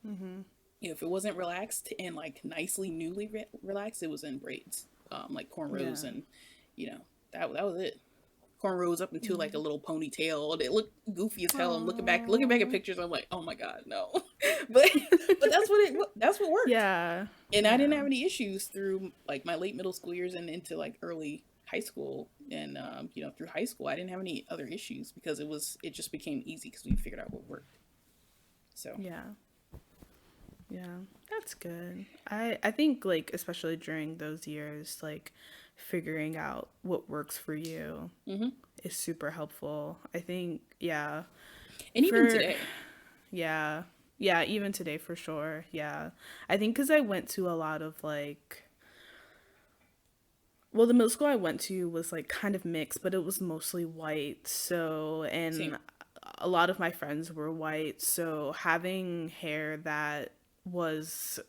if it wasn't relaxed and like nicely newly relaxed, it was in braids, like cornrows, and that was it. Cornrows up into like a little ponytail, and it looked goofy as hell. And looking back at pictures, I'm like, oh my god, no. but that's what worked. Yeah. And I didn't have any issues through like my late middle school years and into like early high school, and through high school I didn't have any other issues because it just became easy because we figured out what worked. So yeah, that's good. I think like especially during those years, like figuring out what works for you is super helpful. I think and even today, yeah, even today for sure. Yeah, I think because I went to a lot of like, well, the middle school I went to was like kind of mixed, but it was mostly white. So, and Same. a lot of my friends were white. So having hair that was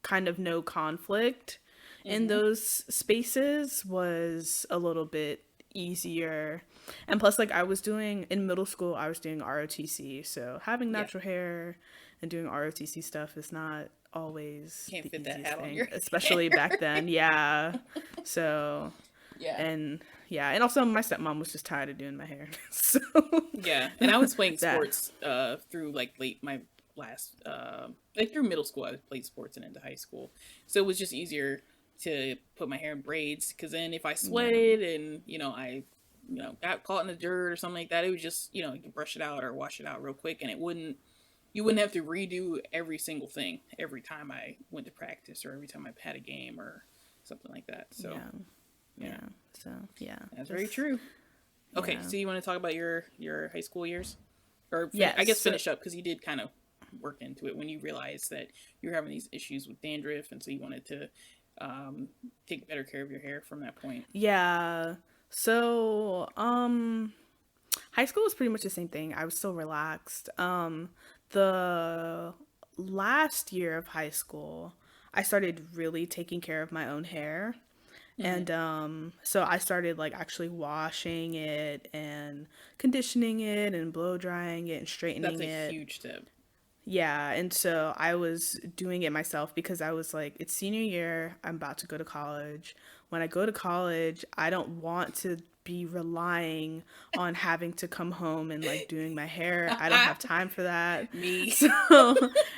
kind of no conflict in those spaces was a little bit easier. And plus, like in middle school, I was doing ROTC. So having natural hair and doing ROTC stuff is not always can't the fit that easiest hat on thing, your especially back then. Yeah. So and also my stepmom was just tired of doing my hair. So and I was playing sports through like my last like through middle school. I played sports and into high school, so it was just easier to put my hair in braids, because then if I sweated and I got caught in the dirt or something like that, it would just you could brush it out or wash it out real quick, and you wouldn't have to redo every single thing every time I went to practice or every time I had a game or something like that. So that's very true. Okay, so you want to talk about your high school years, or I guess finish up, because you did kind of work into it when you realized that you were having these issues with dandruff, and so you wanted to take better care of your hair from that point. Yeah. So, high school was pretty much the same thing. I was still relaxed. The last year of high school, I started really taking care of my own hair. And so I started like actually washing it and conditioning it and blow drying it and straightening it. That's a huge step. Yeah, and so I was doing it myself because I was like, it's senior year, I'm about to go to college. When I go to college, I don't want to be relying on having to come home and like doing my hair. I don't have time for that. Me. So,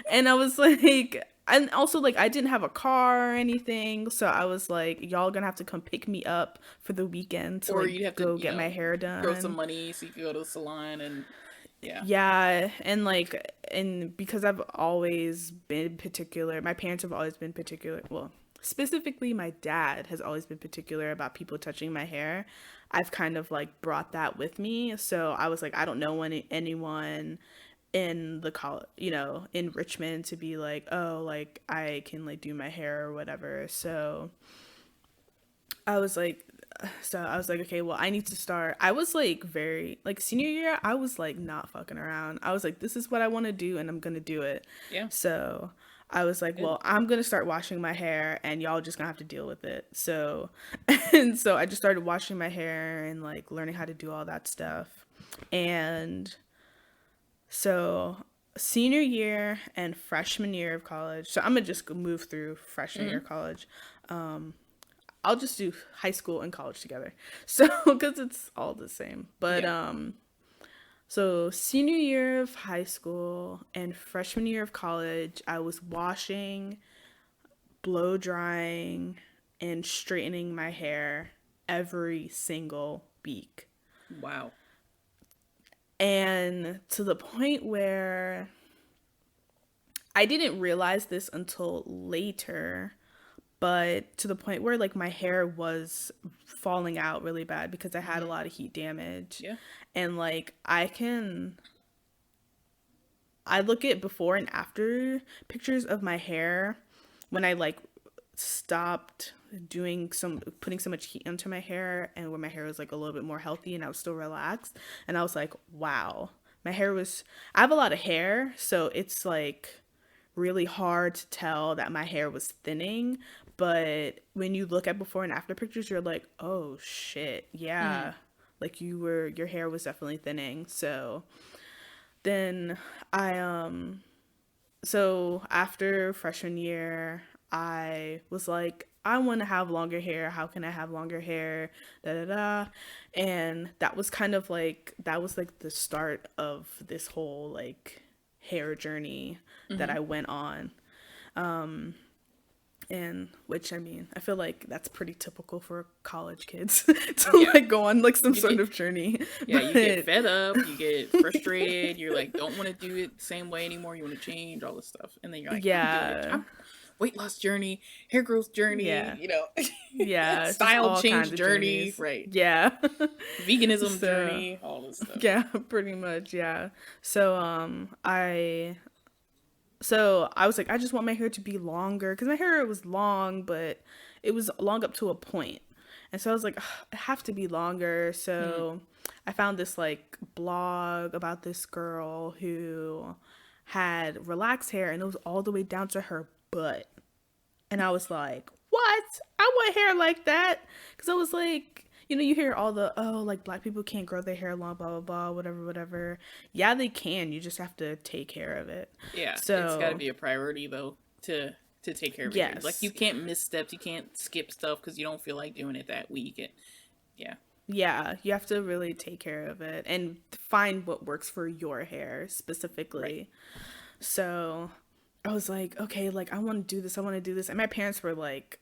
and I was like, and also like I didn't have a car or anything, so I was like, y'all gonna have to come pick me up for the weekend to, or like, you'd have to get my hair done. Throw some money so you could go to the salon and and because I've always been particular, my parents have always been particular. Well, specifically my dad has always been particular about people touching my hair. I've kind of like brought that with me. So I was like, I don't know anyone in the college, in Richmond to be like, oh, like I can like do my hair or whatever. So I was like, okay, well, I need to start. I was like very, like senior year, I was like not fucking around. I was like, this is what I want to do and I'm going to do it. Yeah. So I was like, well, I'm going to start washing my hair and y'all just going to have to deal with it. So, and so I just started washing my hair and like learning how to do all that stuff. And so senior year and freshman year of college. So I'm going to just move through freshman year of college. I'll just do high school and college together. So, because it's all the same. But, so senior year of high school and freshman year of college, I was washing, blow drying, and straightening my hair every single week. Wow. And to the point where I didn't realize this until later, but to the point where like my hair was falling out really bad because I had a Mm-hmm. lot of heat damage. Yeah. And like I look at before and after pictures of my hair when I like stopped putting so much heat onto my hair, and when my hair was like a little bit more healthy and I was still relaxed, and I was like, wow, my hair was I have a lot of hair, so it's like really hard to tell that my hair was thinning, but when you look at before and after pictures, you're like, oh shit, Mm-hmm. yeah, like your hair was definitely thinning. So then I so after freshman year, I was like, I want to have longer hair. How can I have longer hair? Da da da. And that was like the start of this whole like hair journey that Mm-hmm. I went on. And which I mean, I feel like that's pretty typical for college kids to Yeah. like go on like some You sort get, of journey. yeah, you get But fed up, you get frustrated, you're like, don't want to do it the same way anymore, you want to change all this stuff. And then you're like, I'm doing it. yeah, I'm weight loss journey, hair growth journey, yeah. you know, Yeah, it's just style all kinds change of journey, journeys. right? Yeah. Veganism So, journey, all this stuff. yeah, pretty much, yeah. So, so I was like, I just want my hair to be longer because my hair was long, but it was long up to a point. And so I was like, "Ugh, I have to be longer." Mm-hmm. So I found this like blog about this girl who had relaxed hair and it was all the way down to her butt. And I was like, what? I want hair like that. Because I was like, you hear all the, oh, like black people can't grow their hair long, blah, blah, blah, whatever, whatever. Yeah, they can. You just have to take care of it. Yeah, it's got to So, be a priority though to take care of your hair. Like you yes. can't miss steps, you can't skip stuff because you don't feel like doing it that week. Yeah, Yeah, you have to really take care of it and find what works for your hair right. specifically. So I was like, okay, like I want to do this. I want to do this. And my parents were like,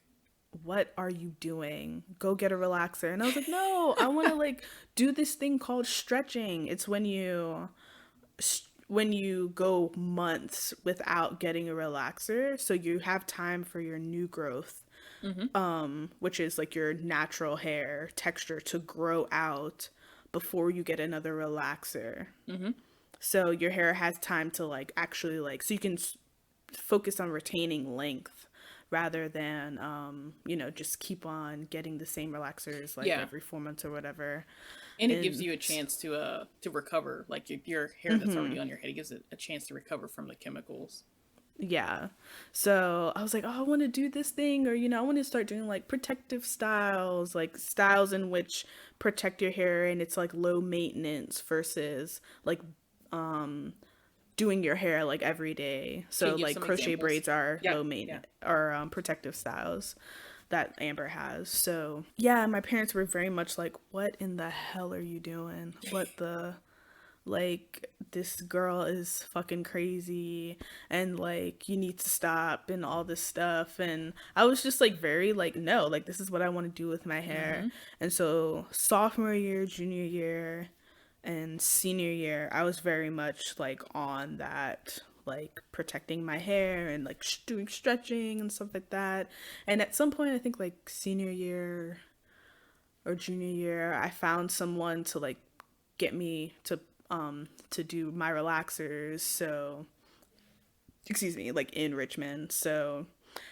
what are you doing? Go get a relaxer. And I was like, no, I want to like do this thing called stretching. It's when you go months without getting a relaxer, so you have time for your new growth, Mm-hmm. which is like your natural hair texture to grow out before you get another relaxer. Mm-hmm. So your hair has time to like actually like so you can focus on retaining length rather than just keep on getting the same relaxers like Yeah, every 4 months or whatever. and it gives And you a chance to recover. Like your hair that's already on your head, it gives it a chance to recover from the chemicals. yeah, so I was like, oh, I want to do this thing, or I want to start doing like protective styles, like styles in which protect your hair and it's like low maintenance versus like doing your hair like every day. Can So you give like some crochet examples? braids are Yeah, low yeah. maintenance or protective styles that Amber has. So yeah, my parents were very much like, what in the hell are you doing? What the like this girl is fucking crazy and like you need to stop and all this stuff, and I was just like very like no, like this is what I want to do with my hair. Mm-hmm. And so sophomore year, junior year, and senior year, I was very much like on that, like protecting my hair and like doing stretching and stuff like that. And at some point, I think like senior year or junior year, I found someone to like get me to do my relaxers. So, excuse me, like in Richmond. So,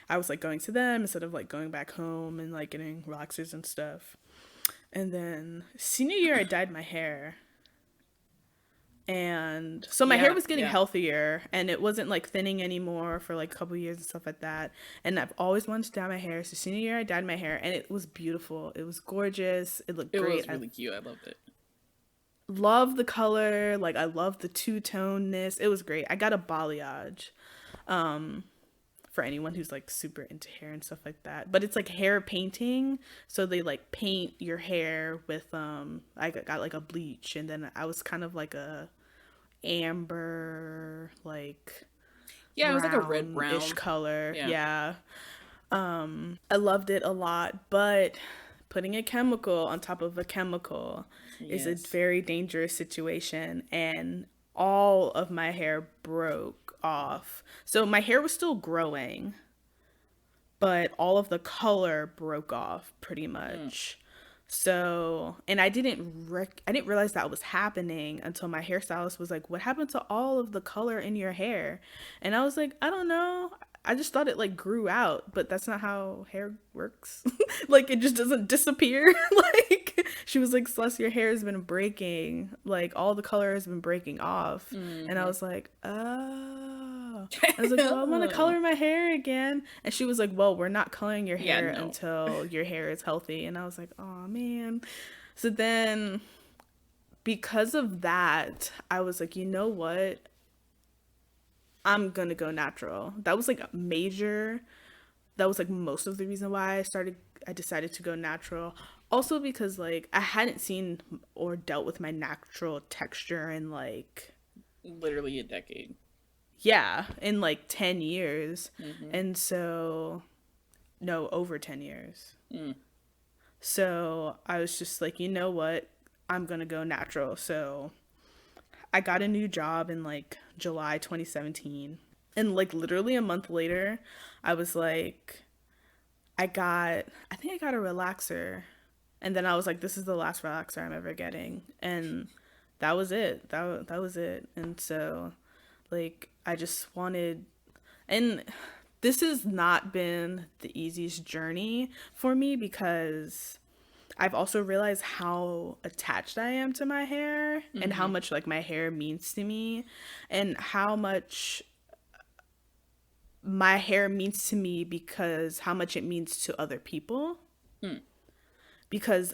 I was like going to them instead of like going back home and like getting relaxers and stuff. And then senior year, I dyed my hair. And so my hair Yeah, was getting yeah. healthier and it wasn't like thinning anymore for like a couple years and stuff like that. And I've always wanted to dye my hair. So senior year I dyed my hair and it was beautiful. It was gorgeous. It looked It great. was I really cute. I loved it. love the color. Like I love the two-tonedness. It was great. I got a balayage. For anyone who's like super into hair and stuff like that. But it's like hair painting. So they like paint your hair with I got like a bleach, and then I was kind of like a amber, like Yeah, it was like a red brown-ish brown. color. Yeah. Yeah. I loved it a lot, but putting a chemical on top of a chemical is a Yes. very dangerous situation, and all of my hair broke off. So my hair was still growing, but all of the color broke off pretty Mm. much. So, and I didn't realize that was happening until my hairstylist was like, "What happened to all of the color in your hair?" And I was like, "I don't know. I just thought it like grew out, but that's not how hair works. Like it just doesn't disappear." Like she was like, "Celeste, your hair has been breaking. Like all the color has been breaking off." And I Mm-hmm. was like, "Oh." I was like, "Well, I want to color my hair again." And she was like, "Well, we're not coloring your Yeah, hair no. until your hair is healthy." And I was like, "Oh, man." So then, because of that, I was like, "You know what? I'm going to go natural." That was like a major, that was like most of the reason why I decided to go natural. Also because like I hadn't seen or dealt with my natural texture in like, Literally a decade. yeah, in like 10 years. Mm-hmm. And so, no, over 10 years. Mm. So I was just like, you know what? I'm going to go natural. So I got a new job in like July 2017. And like literally a month later, I was like, I think I got a relaxer. And then I was like, this is the last relaxer I'm ever getting. And that was it. That was it. And so, like, I just wanted, and this has not been the easiest journey for me because I've also realized how attached I am to my hair and how Mm-hmm. much like my hair means to me and how much my hair means to me because how much it means to other people, Mm. because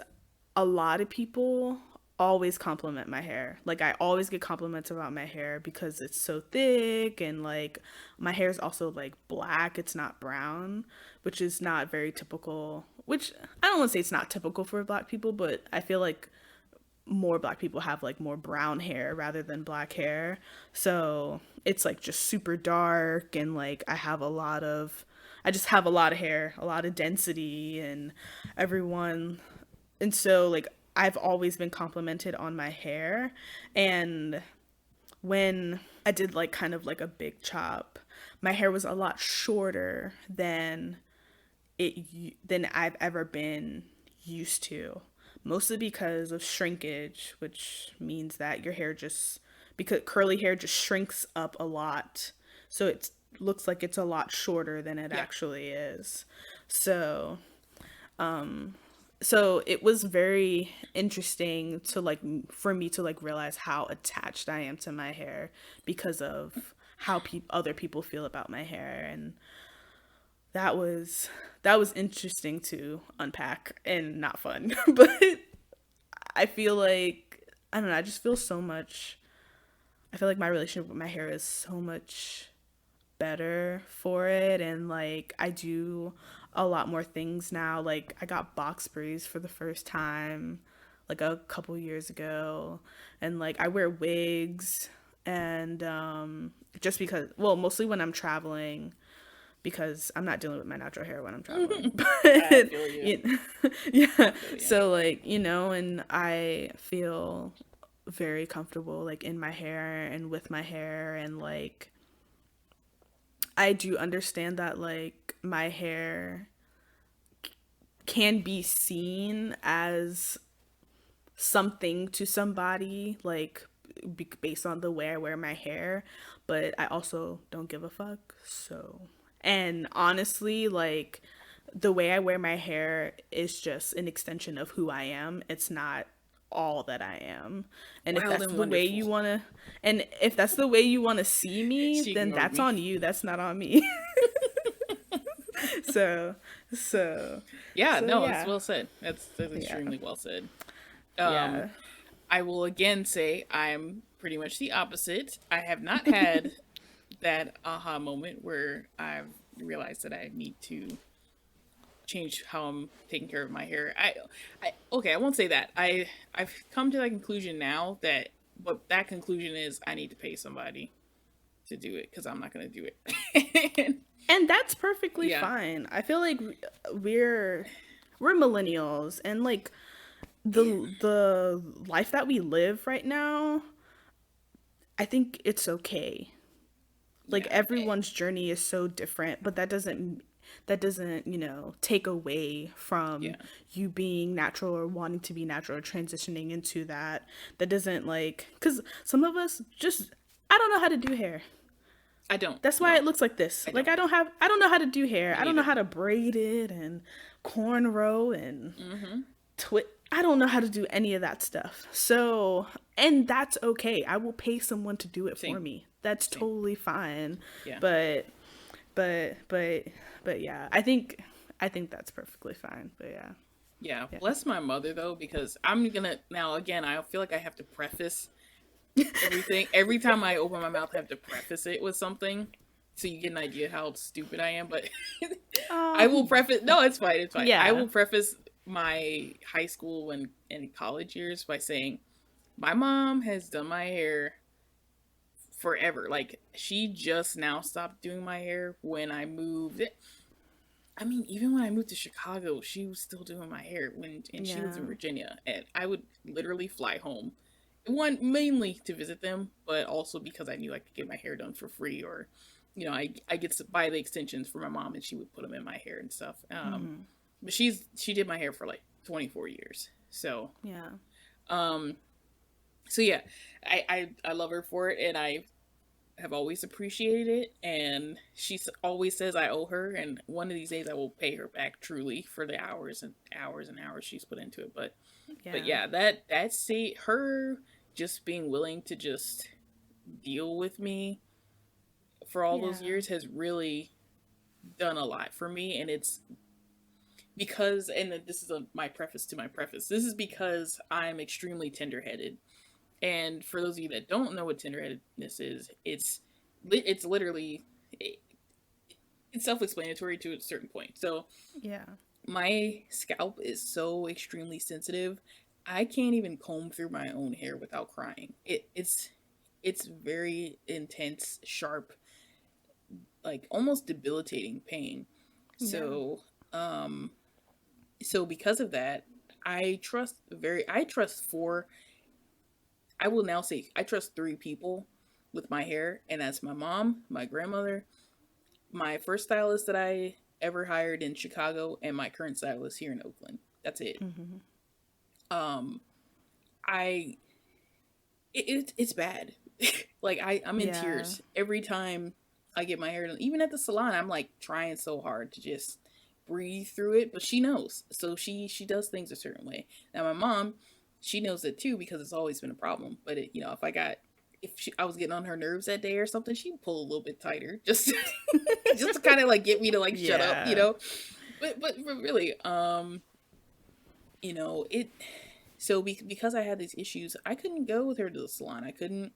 a lot of people always compliment my hair. Like I always get compliments about my hair because it's so thick and like my hair is also like black, it's not brown, which is not very typical. Which I don't want to say it's not typical for black people, but I feel like more black people have like more brown hair rather than black hair. So it's like just super dark and like I just have a lot of hair, a lot of density and everyone, and so like I've always been complimented on my hair. And when I did like kind of like a big chop, my hair was a lot shorter than I've ever been used to. Mostly because of shrinkage, which means that your hair just, because curly hair just shrinks up a lot. So it looks like it's a lot shorter than it Yeah. actually is. So, so it was very interesting to like for me to like realize how attached I am to my hair because of how other people feel about my hair. And that was that was interesting to unpack and not fun. But I feel like, I don't know, I just feel so much, I feel like my relationship with my hair is so much better for it. And like I do a lot more things now. Like I got box braids for the first time like a couple years ago, and like I wear wigs. And just because, well, mostly when I'm traveling, because I'm not dealing with my natural hair when I'm traveling. I But feel you. you yeah, I feel you. so like, and I feel very comfortable like in my hair and with my hair. And like I do understand that like my hair can be seen as something to somebody, like based on the way I wear my hair, but I also don't give a fuck. So, and honestly, like the way I wear my hair is just an extension of who I am. It's not all that I am. And if Wild that's and the way wonderful. you want to, and if that's the way you want to see me, She then ignored that's me. on you. That's not on me. so, so, Yeah, so no, it's yeah. well said. That's Yeah. extremely well said. Um, Yeah. I will again say I'm pretty much the opposite. I have not had that aha moment where I've realized that I need to change how I'm taking care of my hair. I okay, I won't say that. I've come to that conclusion now that what that conclusion is I need to pay somebody to do it because I'm not gonna do it. And that's perfectly Yeah, fine. I feel like we're we're millennials, and like the life that we live right now, I think it's okay. Like yeah. everyone's journey is so different, but that doesn't, you know, take away from Yeah. you being natural or wanting to be natural or transitioning into that. That doesn't like, because some of us just, I don't know how to do hair. I don't. That's why No, it looks like this. I Like don't. I don't know how to do hair. Me I don't know neither. how to braid it and cornrow and Mm-hmm. I don't know how to do any of that stuff. So, and that's okay. I will pay someone to do it for Same. me. That's Same. totally fine. Yeah. But but but but yeah, I think that's perfectly fine. But yeah. Yeah. Yeah. Bless my mother though, because I'm gonna now again. I feel like I have to preface everything every time I open my mouth. I have to preface it with something, so you get an idea how stupid I am. But I will preface. No, it's fine. It's fine. I Yeah. will preface my high school and college years by saying my mom has done my hair forever. Like she just now stopped doing my hair when I moved. I mean, even when I moved to Chicago, she was still doing my hair and she lives Yeah. in Virginia, and I would literally fly home. One mainly to visit them, but also because I knew I could get my hair done for free, or you know, I get to buy the extensions for my mom, and she would put them in my hair and stuff. But she did my hair for like 24 years, so Yeah. um, so yeah, I love her for it, and I have always appreciated it, and she always says I owe her, and one of these days I will pay her back truly for the hours and hours and hours she's put into it. But Yeah. yeah, that's see her just being willing to just deal with me for all Yeah. those years has really done a lot for me, and it's because, and this is my preface to my preface, this is because I'm extremely tender-headed. And for those of you that don't know what tenderheadedness is, it's literally it's self-explanatory to a certain point. So Yeah. my scalp is so extremely sensitive, I can't even comb through my own hair without crying. It's very intense, sharp, like almost debilitating pain. Yeah. So um so because of that, I trust four, I will now say I trust three people with my hair, and that's my mom, my grandmother, my first stylist that I ever hired in Chicago, and my current stylist here in Oakland. That's it. Mm-hmm. Um, I it's bad. Like I'm in Yeah. tears every time I get my hair done. Even at the salon, I'm like trying so hard to just breathe through it, but she knows, so she does things a certain way. Now my mom, she knows it too because it's always been a problem. But it, you know, I was getting on her nerves that day or something, she'd pull a little bit tighter just just to kind of like get me to like shut up, you Yeah. know. But really, you know, it so because I had these issues, I couldn't go with her to the salon. I couldn't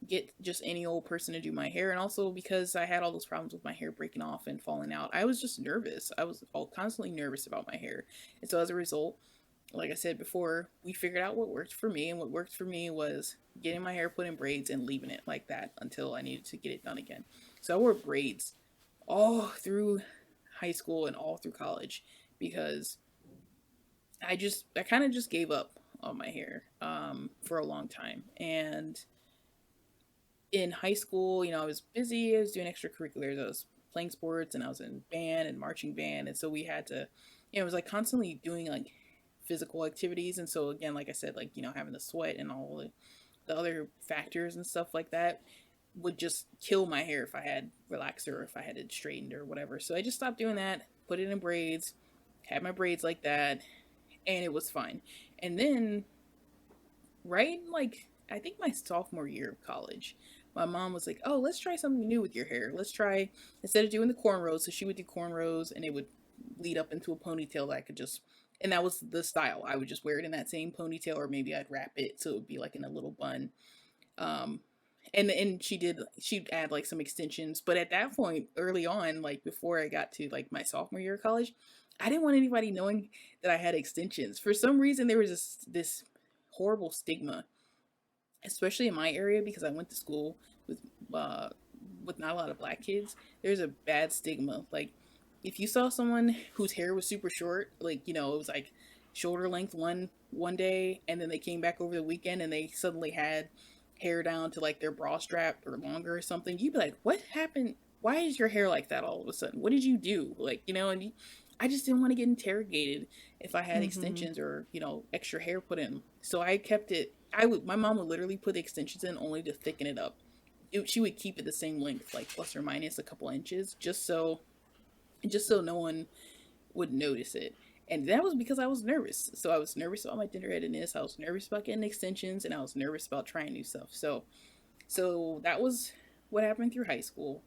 get just any old person to do my hair, and also because I had all those problems with my hair breaking off and falling out, I was just nervous. I was all constantly nervous about my hair. And so as a result, like I said before, we figured out what worked for me, and what worked for me was getting my hair put in braids and leaving it like that until I needed to get it done again. So I wore braids all through high school and all through college because I kind of just gave up on my hair for a long time. And in high school, you know, I was busy. I was doing extracurriculars. I was playing sports, and I was in band and marching band. And so we had to, you know, it was like constantly doing like physical activities. And so again, like I said, like, you know, having the sweat and all the other factors and stuff like that would just kill my hair if I had relaxer or if I had it straightened or whatever. So I just stopped doing that, put it in braids, had my braids like that, and it was fine. And then, right, like, I think my sophomore year of college, my mom was like, "Oh, let's try something new with your hair. Let's try, instead of doing the cornrows." So she would do cornrows, and it would lead up into a ponytail that I could just, and that was the style. I would just wear it in that same ponytail, or maybe I'd wrap it so it would be like in a little bun. Um, and she'd add like some extensions, but at that point, early on, like before I got to like my sophomore year of college, I didn't want anybody knowing that I had extensions. For some reason, there was this horrible stigma, especially in my area, because I went to school uh with not a lot of black kids. There's a bad stigma. Like if you saw someone whose hair was super short, like, you know, it was like shoulder length one day, and then they came back over the weekend and they suddenly had hair down to like their bra strap or longer or something, you'd be like, what happened? why is your hair like that all of a sudden? What did you do? Like, and I just didn't want to get interrogated if I had Mm-hmm. extensions or, extra hair put in. So I kept it. My mom would literally put the extensions in only to thicken it up. She would keep it the same length, like plus or minus a couple inches, just so no one would notice it. And that was because I was nervous. So I was nervous about my tender headedness. I was nervous about getting extensions, and I was nervous about trying new stuff. So that was what happened through high school.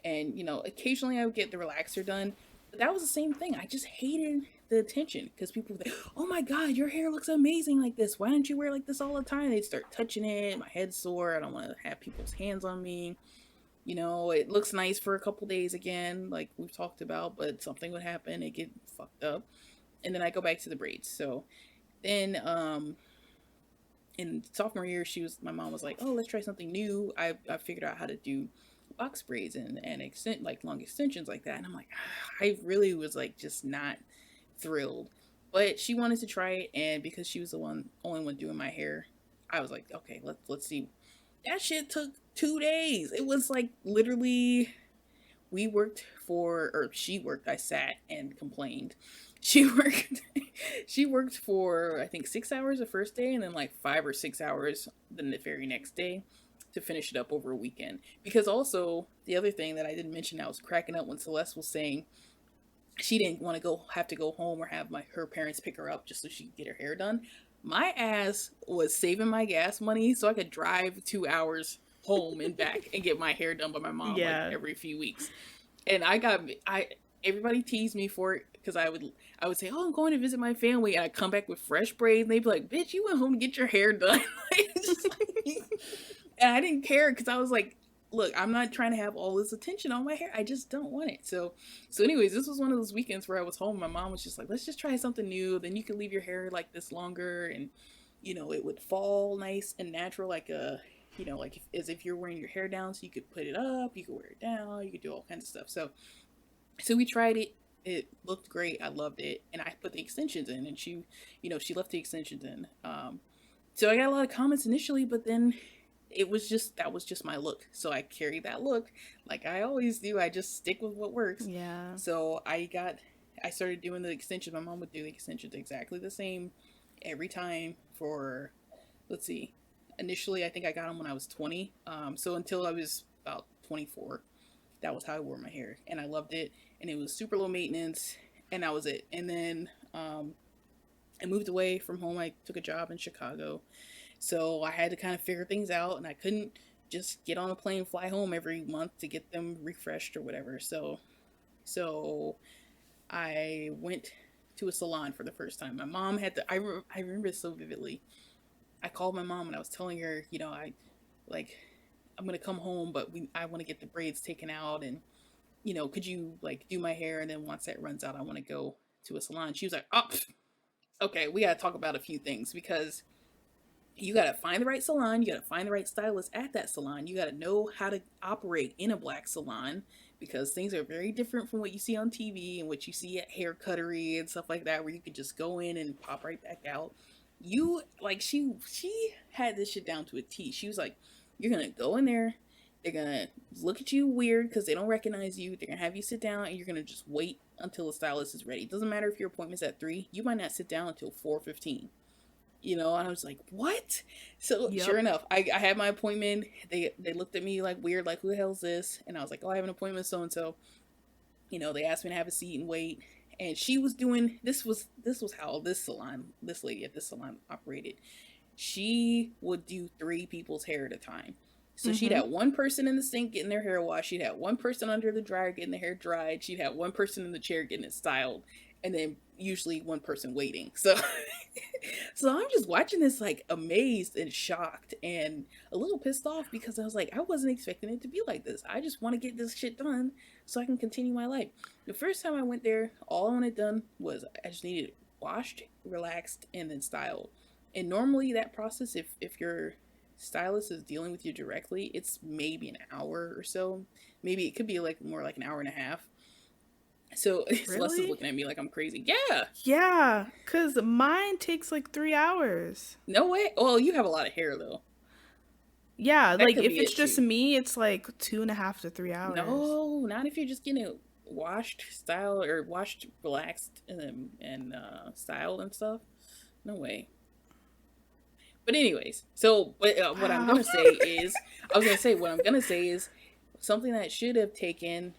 And, occasionally I would get the relaxer done, but that was the same thing. I just hated the attention because people would think, oh my God, your hair looks amazing like this. Why don't you wear like this all the time? They'd start touching it. My head's sore. I don't want to have people's hands on me. It looks nice for a couple days again, like we've talked about, but something would happen. It get fucked up. And then I go back to the braids. So then, in sophomore year, my mom was like, "Oh, let's try something new." I figured out how to do box braids and extend like long extensions like that, and I'm like, I really was like just not thrilled, but she wanted to try it, and because she was the only one doing my hair, I was like, okay, let's see. That shit took 2 days. It was like literally she worked, I sat and complained. She worked she worked for I think 6 hours the first day and then like 5 or 6 hours the very next day to finish it up over a weekend. Because also the other thing that I didn't mention, I was cracking up when Celeste was saying she didn't want to have to go home or have her parents pick her up just so she could get her hair done. My ass was saving my gas money so I could drive 2 hours home and back and get my hair done by my mom like Yeah. every few weeks. And everybody teased me for it because I would say, oh, I'm going to visit my family, and I come back with fresh braids, and they'd be like, bitch, you went home to get your hair done. And I didn't care because I was like, look, I'm not trying to have all this attention on my hair. I just don't want it. So anyways, this was one of those weekends where I was home. My mom was just like, let's just try something new. Then you can leave your hair like this longer, and it would fall nice and natural, like as if you're wearing your hair down. So you could put it up, you could wear it down, you could do all kinds of stuff. So we tried it. It looked great. I loved it, and I put the extensions in, and she left the extensions in. So I got a lot of comments initially, but then that was just my look. So I carried that look like I always do. I just stick with what works. Yeah. So I started doing the extensions. My mom would do the extensions exactly the same every time for, let's see, initially I think I got them when I was 20. So until I was about 24, that was how I wore my hair, and I loved it, and it was super low maintenance, and that was it. And then I moved away from home. I took a job in Chicago, so I had to kind of figure things out, and I couldn't just get on a plane, fly home every month to get them refreshed or whatever. So I went to a salon for the first time. My mom had to. I remember this so vividly. I called my mom and I was telling her, I'm gonna come home, but I want to get the braids taken out, and could you like do my hair, and then once that runs out, I want to go to a salon. She was like, oh, okay, we gotta talk about a few things because you gotta find the right salon, you gotta find the right stylist at that salon, you gotta know how to operate in a black salon because things are very different from what you see on TV and what you see at hair cuttery and stuff like that, where you could just go in and pop right back out. She had this shit down to a T. She was like, you're gonna go in there, they're gonna look at you weird because they don't recognize you, they're gonna have you sit down, and you're gonna just wait until the stylist is ready. It doesn't matter if your appointment's at 3, you might not sit down until 4:15. And I was like, what? So Yep. sure enough, I had my appointment. They looked at me like weird, like, who the hell is this? And I was like, oh, I have an appointment so and so. They asked me to have a seat and wait. And she was doing this was how this lady at this salon operated. She would do 3 people's hair at a time. So she'd have one person in the sink getting their hair washed. She'd have one person under the dryer getting their hair dried. She'd have one person in the chair getting it styled. And then usually one person waiting. So I'm just watching this like amazed and shocked and a little pissed off because I was like, I wasn't expecting it to be like this. I just want to get this shit done so I can continue my life. The first time I went there, all I wanted done was I just needed it washed, relaxed, and then styled. And normally that process, if your stylist is dealing with you directly, it's maybe an hour or so. Maybe it could be like more like an hour and a half. So Celeste is looking at me like I'm crazy. Yeah. Yeah, because mine takes like 3 hours. No way. Well, you have a lot of hair though. Yeah, That like could if be it's it just too. me, it's like 2.5 to 3 hours. No, not if you're just getting it washed, style or washed, relaxed, and styled and stuff. No way. But anyways, so what I'm Wow. gonna say is, I was gonna say what I'm gonna say is something that should have taken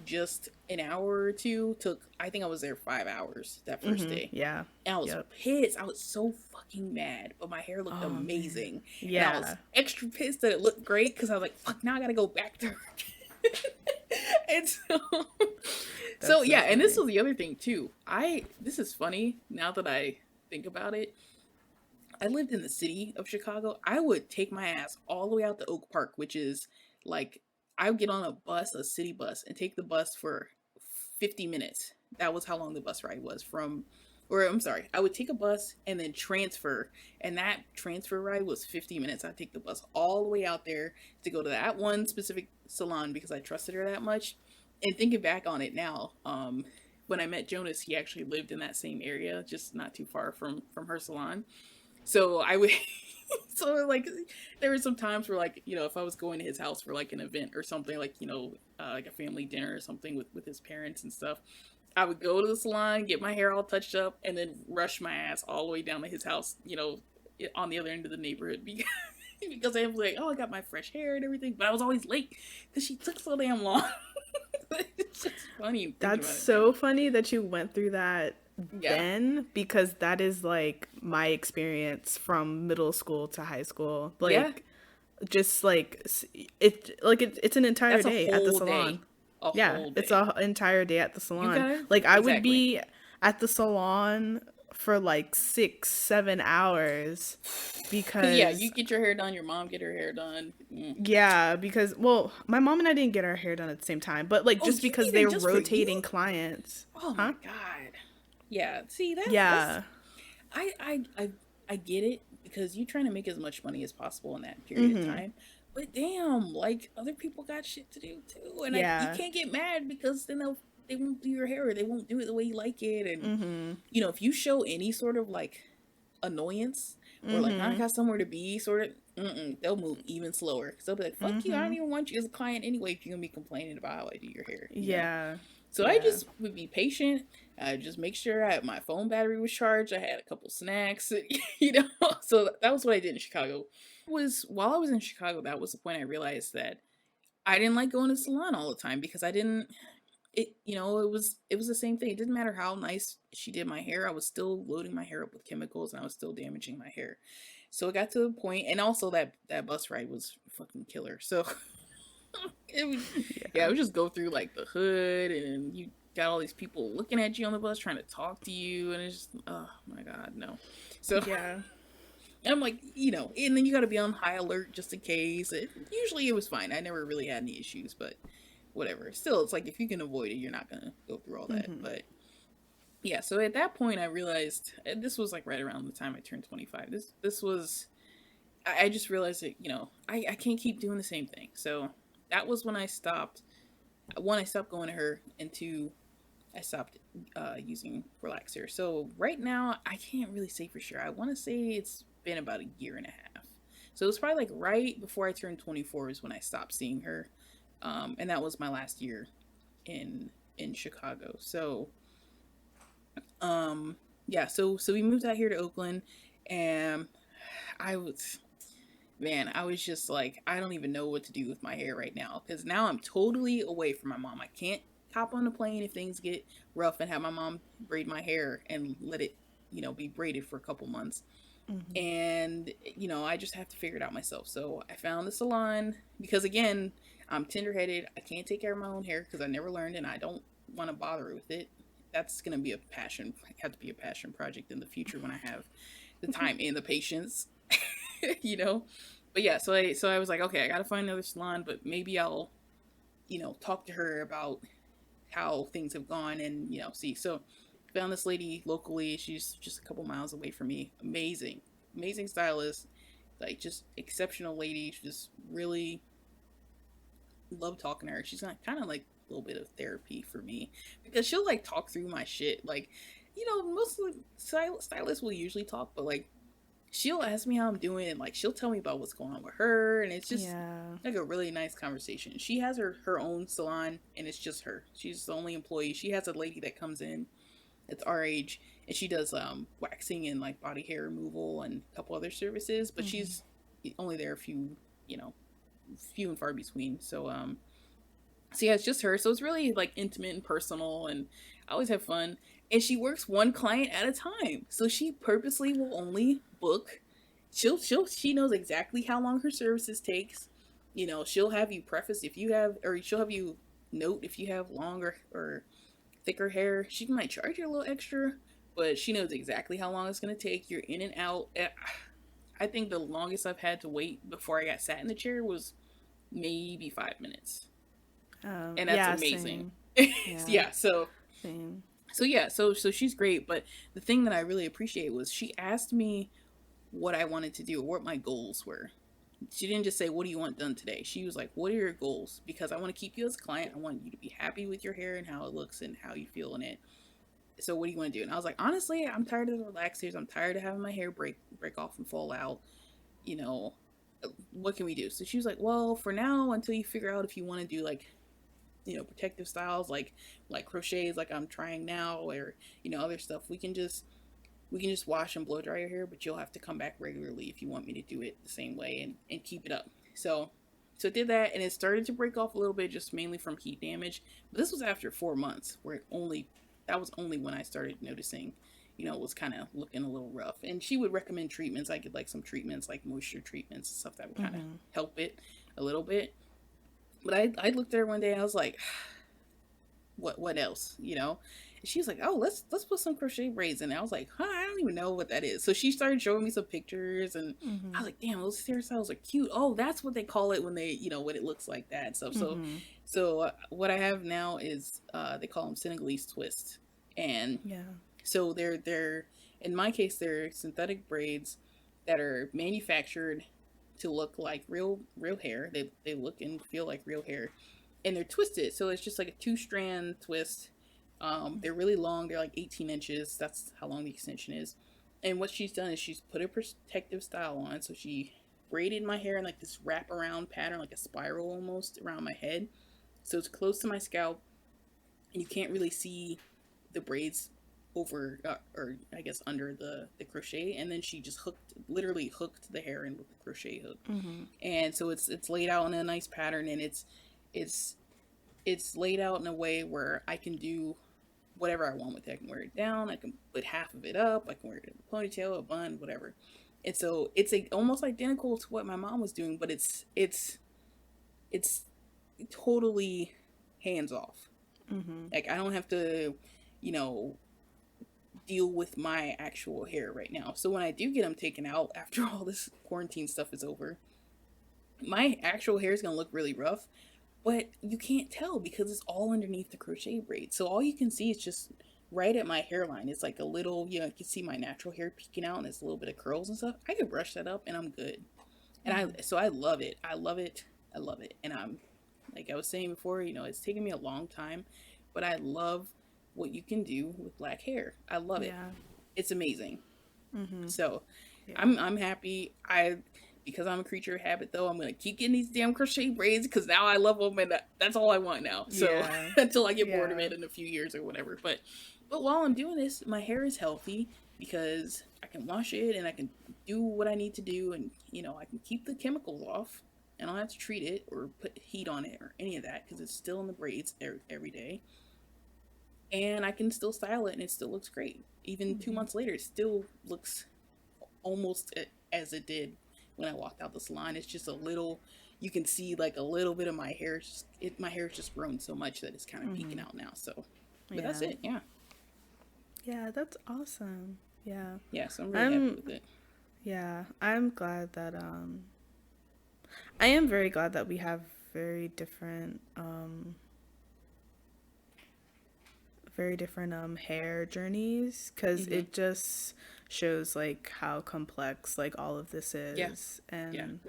just an hour or two took. I think I was there 5 hours that first day. Yeah. And I was Yep. pissed. I was so fucking mad, but my hair looked Oh man. amazing, and I was Yeah. extra pissed that it looked great because I was like, "Fuck!" Now I gotta go back to work. And so That's so yeah, and this funny. was the other thing too. This is funny now that I think about it. I lived in the city of Chicago. I would take my ass all the way out to Oak Park, which is like I would get on a bus, a city bus, and take the bus for 50 minutes. That was how long the bus ride was from, or I'm sorry, I would take a bus and then transfer, and that transfer ride was 50 minutes. I'd take the bus all the way out there to go to that one specific salon because I trusted her that much. And thinking back on it now, when I met Jonas, he actually lived in that same area, just not too far from her salon. So I would, so like, there were some times where like, if I was going to his house for like an event or something, like, like a family dinner or something with his parents and stuff, I would go to the salon, get my hair all touched up, and then rush my ass all the way down to his house, on the other end of the neighborhood because I was like, oh, I got my fresh hair and everything, but I was always late because she took so damn long. It's just funny thinking That's about it so now. funny that you went through that Yeah. then, because that is like my experience from middle school to high school. Yeah. Like just like it's an entire That's a day at the whole salon. day. A Yeah, whole it's day. a entire day at the You salon. gotta, Like I would exactly. be at the salon for like 6, 7 hours Cause yeah, because you get your hair done, your mom get her hair done. yeah, because well, my mom and I didn't get our hair done at the same time, but like Oh, just you because didn't they're just for you? rotating clients. Oh Huh? my god. Yeah. See, that's Yeah. I get it because you're trying to make as much money as possible in that period of time. But damn, like other people got shit to do too, and you Yeah. can't get mad because then they won't do your hair or they won't do it the way you like it. And if you show any sort of like annoyance or like I got somewhere to be sort of, they'll move even slower because they'll be like, "Fuck you! I don't even want you as a client anyway. If you're gonna be complaining about how I do your hair." Yeah. So I Yeah. just would be patient. I just make sure my phone battery was charged. I had a couple snacks, So that was what I did in Chicago. Was while I was in Chicago, that was the point I realized that I didn't like going to the salon all the time because I didn't. It was the same thing. It didn't matter how nice she did my hair. I was still loading my hair up with chemicals and I was still damaging my hair. So it got to a point, and also that bus ride was fucking killer. So it would, yeah, it would just go through like the hood, and you got all these people looking at you on the bus trying to talk to you, and it's just, oh my god, no. So Yeah. I'm like, and then you got to be on high alert just in case. Usually it was fine. I never really had any issues, but whatever. Still, it's like if you can avoid it, you're not gonna go through all that. But yeah, so at that point, I realized this was like right around the time I turned 25. This was I just realized that I can't keep doing the same thing. So that was when I stopped. One, I stopped going to her, and two, I stopped using relaxer. So right now, I can't really say for sure. I want to say it's been about a year and a half. So it was probably like right before I turned 24 is when I stopped seeing her, and that was my last year in Chicago. So yeah, so we moved out here to Oakland, and I was man, I was just like, I don't even know what to do with my hair right now because now I'm totally away from my mom. I can't hop on the plane if things get rough and have my mom braid my hair and let it, be braided for a couple months. And, I just have to figure it out myself. So I found the salon because, again, I'm tenderheaded. I can't take care of my own hair because I never learned and I don't want to bother with it. That's going to be have to be a passion project in the future when I have the time and the patience. you know. But yeah, so I was like, okay, I gotta find another salon, but maybe I'll, talk to her about how things have gone and see. So found this lady locally. She's just a couple miles away from me. Amazing stylist, like just exceptional lady. She just really love talking to her. She's not kind of like a little bit of therapy for me because she'll like talk through my shit. Like, most of the stylists will usually talk, but like she'll ask me how I'm doing, and like she'll tell me about what's going on with her, and it's just Yeah. like a really nice conversation. She has her own salon, and it's just her. She's the only employee. She has a lady that comes in that's our age, and she does waxing and like body hair removal and a couple other services, but Mm-hmm. she's only there a few, few and far between. So yeah, it's just her. So it's really like intimate and personal, and I always have fun. And she works one client at a time. So she purposely will only book. She knows exactly how long her services takes. She'll have you preface if you have, or she'll have you note if you have longer or thicker hair. She might charge you a little extra, but she knows exactly how long it's gonna take. You're in and out. I think the longest I've had to wait before I got sat in the chair was maybe 5 minutes, and that's Yeah, amazing. same. Yeah, Yeah, same. so she's great, but the thing that I really appreciate was she asked me what I wanted to do, or what my goals were. She didn't just say, "What do you want done today?" She was like, "What are your goals?" Because I want to keep you as a client. I want you to be happy with your hair and how it looks and how you feel in it. So what do you want to do? And I was like, honestly, I'm tired of the relaxers. I'm tired of having my hair break off and fall out. You know, what can we do? So she was like, well, for now, until you figure out if you want to do like, protective styles like crochets like I'm trying now, or other stuff, we can just wash and blow dry your hair, but you'll have to come back regularly if you want me to do it the same way and keep it up. So it did that, and it started to break off a little bit, just mainly from heat damage. But this was after 4 months, where that was only when I started noticing, it was kind of looking a little rough. And she would recommend treatments. I could like some treatments, like moisture treatments and stuff that would kind of Mm-hmm. help it a little bit. But I looked at her one day and I was like, what else, And she was like, oh, let's put some crochet braids in. And I was like, huh, I don't even know what that is. So she started showing me some pictures, and I Mm-hmm. was like, damn, those hairstyles are cute. Oh, that's what they call it when they, when it looks like that and stuff. So Mm-hmm. so what I have now is they call them Senegalese twists. And Yeah. so they're in my case, they're synthetic braids that are manufactured to look like real hair. They look and feel like real hair, and they're twisted. So it's just like a two-strand twist. They're really long. They're like 18 inches. That's how long the extension is. And what she's done is she's put a protective style on. So she braided my hair in like this wraparound pattern, like a spiral almost around my head. So it's close to my scalp, and you can't really see the braids over, or I guess under the crochet. And then she just literally hooked the hair in with the crochet hook. Mm-hmm. And so it's laid out in a nice pattern, and it's it's laid out in a way where I can do whatever I want with it. I can wear it down, I can put half of it up, I can wear it in a ponytail, a bun, whatever. And so it's almost identical to what my mom was doing, but it's totally hands off. Mm-hmm. Like I don't have to, you know, deal with my actual hair right now. So when I do get them taken out after all this quarantine stuff is over, my actual hair is gonna look really rough, but you can't tell because it's all underneath the crochet braid. So all you can see is just right at my hairline. It's like a little, you can see my natural hair peeking out, and it's a little bit of curls and stuff. I could brush that up and I'm good. And I love it. I love it. I love it. And I'm, like I was saying before, it's taken me a long time, but I love what you can do with black hair. I love it. Yeah. It's amazing. Mm-hmm. So Yeah. I'm happy. Because I'm a creature of habit, though, I'm gonna keep getting these damn crochet braids because now I love them, and that's all I want now. So Yeah. until I get bored of Yeah. it in a few years or whatever. But while I'm doing this, my hair is healthy because I can wash it and I can do what I need to do, and I can keep the chemicals off, and I don't have to treat it or put heat on it or any of that because it's still in the braids every day, and I can still style it and it still looks great. Even 2 months later, it still looks almost as it did when I walked out the salon. It's just a little, you can see like a little bit of my hair. My hair's just grown so much that it's kind of peeking out now. So, but that's Yeah. it. Yeah, Yeah, that's awesome. Yeah. yeah. So I'm really happy I'm with it. yeah, I'm glad that I am very glad that we have very different hair journeys, cuz Hmm. it just shows like how complex like all of this Yeah, is, yeah. and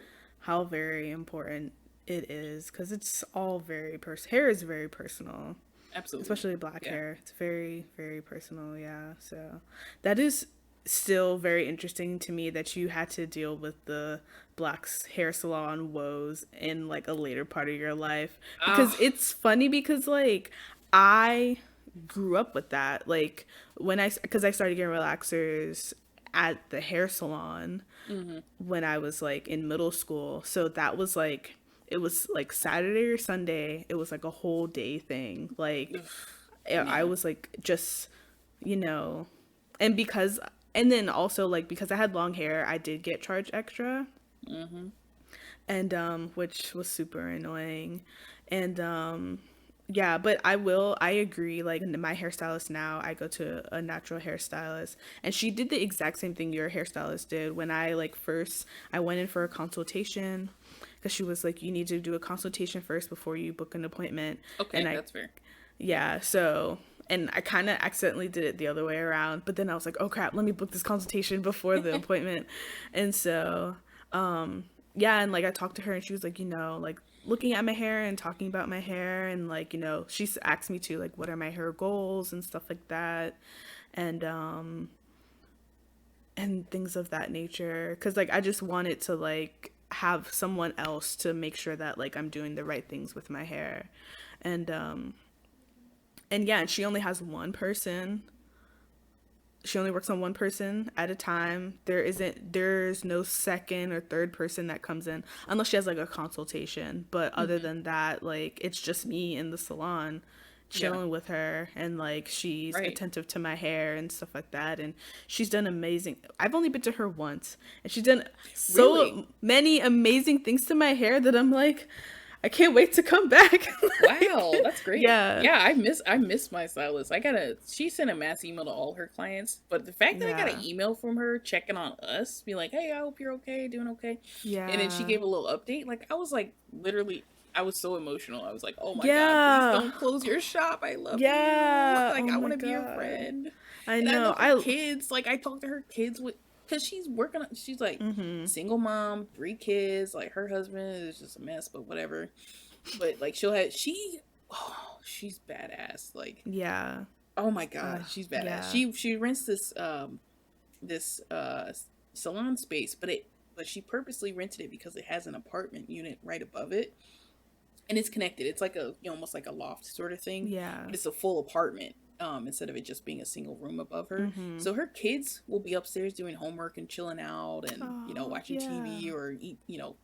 how very important it is, cuz it's all very hair is very personal, Absolutely. especially black Yeah. hair. It's very, very personal. Yeah. So that is still very interesting to me that you had to deal with the black hair salon woes in like a later part of your life, because Ah, it's funny because like I grew up with that, like when I, because I started getting relaxers at the hair salon mm-hmm. when I was like in middle school. So that was like, it was like Saturday or Sunday. It was like a whole day thing. Like I Yeah. was like just, you know, and because, and then also like because I had long hair, I did get charged extra, Mm-hmm. and which was super annoying. And yeah, but I agree, like my hairstylist now, I go to a natural hairstylist, and she did the exact same thing your hairstylist did. When I like first I went in for a consultation, because she was like, you need to do a consultation first before you book an appointment. Okay, And I, that's fair. yeah, so, and I kind of accidentally did it the other way around, but then I was like, oh crap, let me book this consultation before the appointment. And so, yeah, and like I talked to her, and she was like, like looking at my hair and talking about my hair, and like, she asked me to like, what are my hair goals and stuff like that. And and things of that nature, cuz like I just wanted to like have someone else to make sure that like I'm doing the right things with my hair. And and yeah, and she only has one person. She only works on one person at a time. There's no second or third person that comes in unless she has like a consultation. But other Mm-hmm. than that, like it's just me in the salon Yeah. chilling with her, and like she's Right. attentive to my hair and stuff like that. And she's done amazing. I've only been to her once, and she's done Really? so many amazing things to my hair that I'm like, I can't wait to come back. Wow, that's great. Yeah. Yeah, I miss my stylist. She sent a mass email to all her clients, but the fact that I got an Yeah. email from her checking on us, be like, "Hey, I hope you're okay, doing okay," and then she Yeah. gave a little update. Like I was like, literally, I was so emotional. I was like, "Oh my god, please Yeah. don't close your shop. I love you. Yeah. Like Oh I my want to be your god. friend." I And I know. love her kids. Like I talk to her kids with because she's working. She's like Mhm. single mom, 3 kids. Like her husband is just a mess, but whatever. But like she's badass. Like Yeah. oh my god, she's badass. Yeah. She rents this salon space, but she purposely rented it because it has an apartment unit right above it, and it's connected. It's like almost like a loft sort of thing, Yeah. but it's a full apartment. Instead of it just being a single room above her. Mhm. So her kids will be upstairs doing homework and chilling out and, Oh, watching yeah. TV or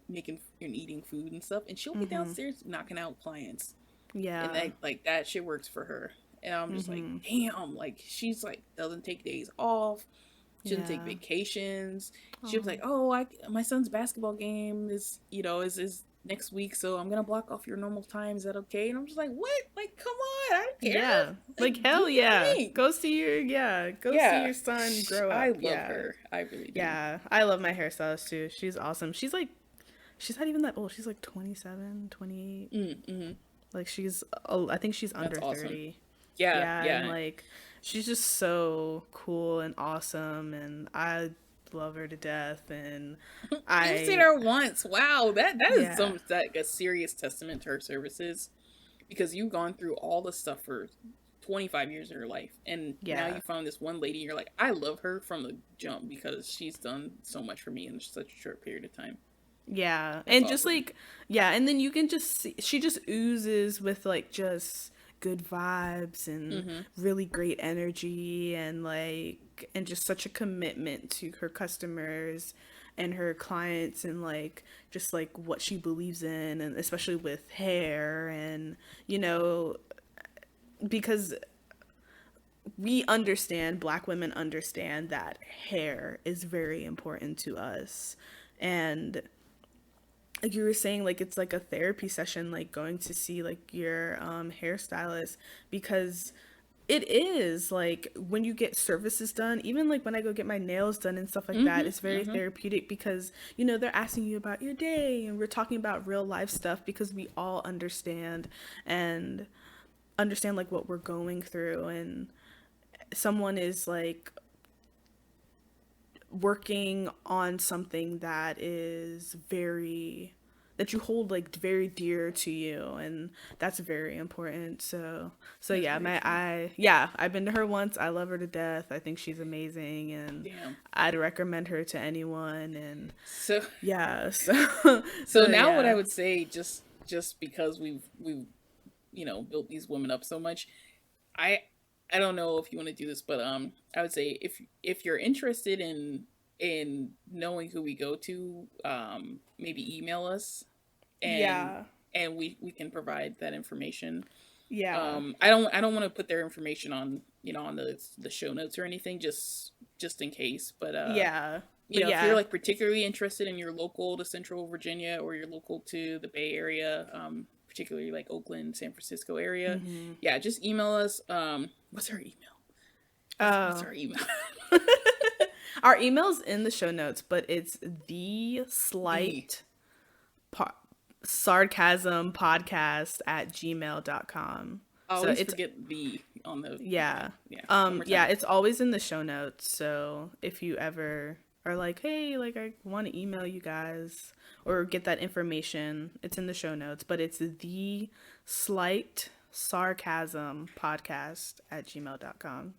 making and eating food and stuff. And she'll be Mhm. downstairs knocking out clients. And Yeah. that shit works for her. And I'm just like, Mhm. damn, like she's like doesn't take days off. She doesn't take Yeah. vacations. She was Oh. like, "Oh, my son's basketball game is next week, so I'm gonna block off your normal time. Is that okay?" And I'm just like, "What? Like, come on, I don't care. Yeah. Like, Like do hell your yeah. thing." Go see your, yeah. Go see Yeah, your son grow I up. love Yeah. her. I really do. Yeah. I love my hairstylist too. She's awesome. She's like, she's not even that old. She's like 27, 28. Mm-hmm. Like she's, oh, I think she's That's under awesome. 30. Yeah, Yeah, and yeah. like she's just so cool and awesome, and I love her to death. And You've seen I, her once. Wow, that is yeah, some like a serious testament to her services because you've gone through all this stuff for 25 years of your life, and now yeah, you found this one lady. You're like, I love her from the jump because she's done so much for me in such a short period of time. yeah, That's and just awesome. like, yeah, and then you can just see she just oozes with like just good vibes and Mm-hmm. really great energy, and like, and just such a commitment to her customers and her clients, and like just like what she believes in, and especially with hair. And you know because we understand, black women understand that hair is very important to us. And like you were saying, like it's like a therapy session, like going to see like your hairstylist, because it is like when you get services done, even like when I go get my nails done and stuff like that, it's Mm-hmm. very Mm-hmm. therapeutic, because they're asking you about your day, and we're talking about real life stuff, because we all understand, and understand like what we're going through. And someone is like working on something that is very that you hold like very dear to you, and that's very important. So That's yeah, very my true. I yeah, I've been to her once. I love her to death. I think she's amazing, and Damn. I'd recommend her to anyone. And So yeah, so so now what I yeah, would say, just because we've built these women up so much, I I don't know if you want to do this, but I would say if you're interested in knowing who we go to, maybe email us, and yeah, we can provide that information. yeah, I don't want to put their information on, on the show notes or anything, just in case, but yeah, but if you're yeah, like particularly interested and you're local to Central Virginia, or you're local to the Bay Area, particularly like Oakland, San Francisco area, mm-hmm. yeah, just email us. What's our email? What's Oh. our email? Our email's in the show notes, but it's the the slight po- sarcasm podcast at gmail.com. I So always it's forget the on the yeah. okay, yeah, one more Yeah, time. it's always in the show notes. So if you ever are like, hey, like I want to email you guys or get that information, it's in the show notes. But it's the slight sarcasm podcast at gmail.com.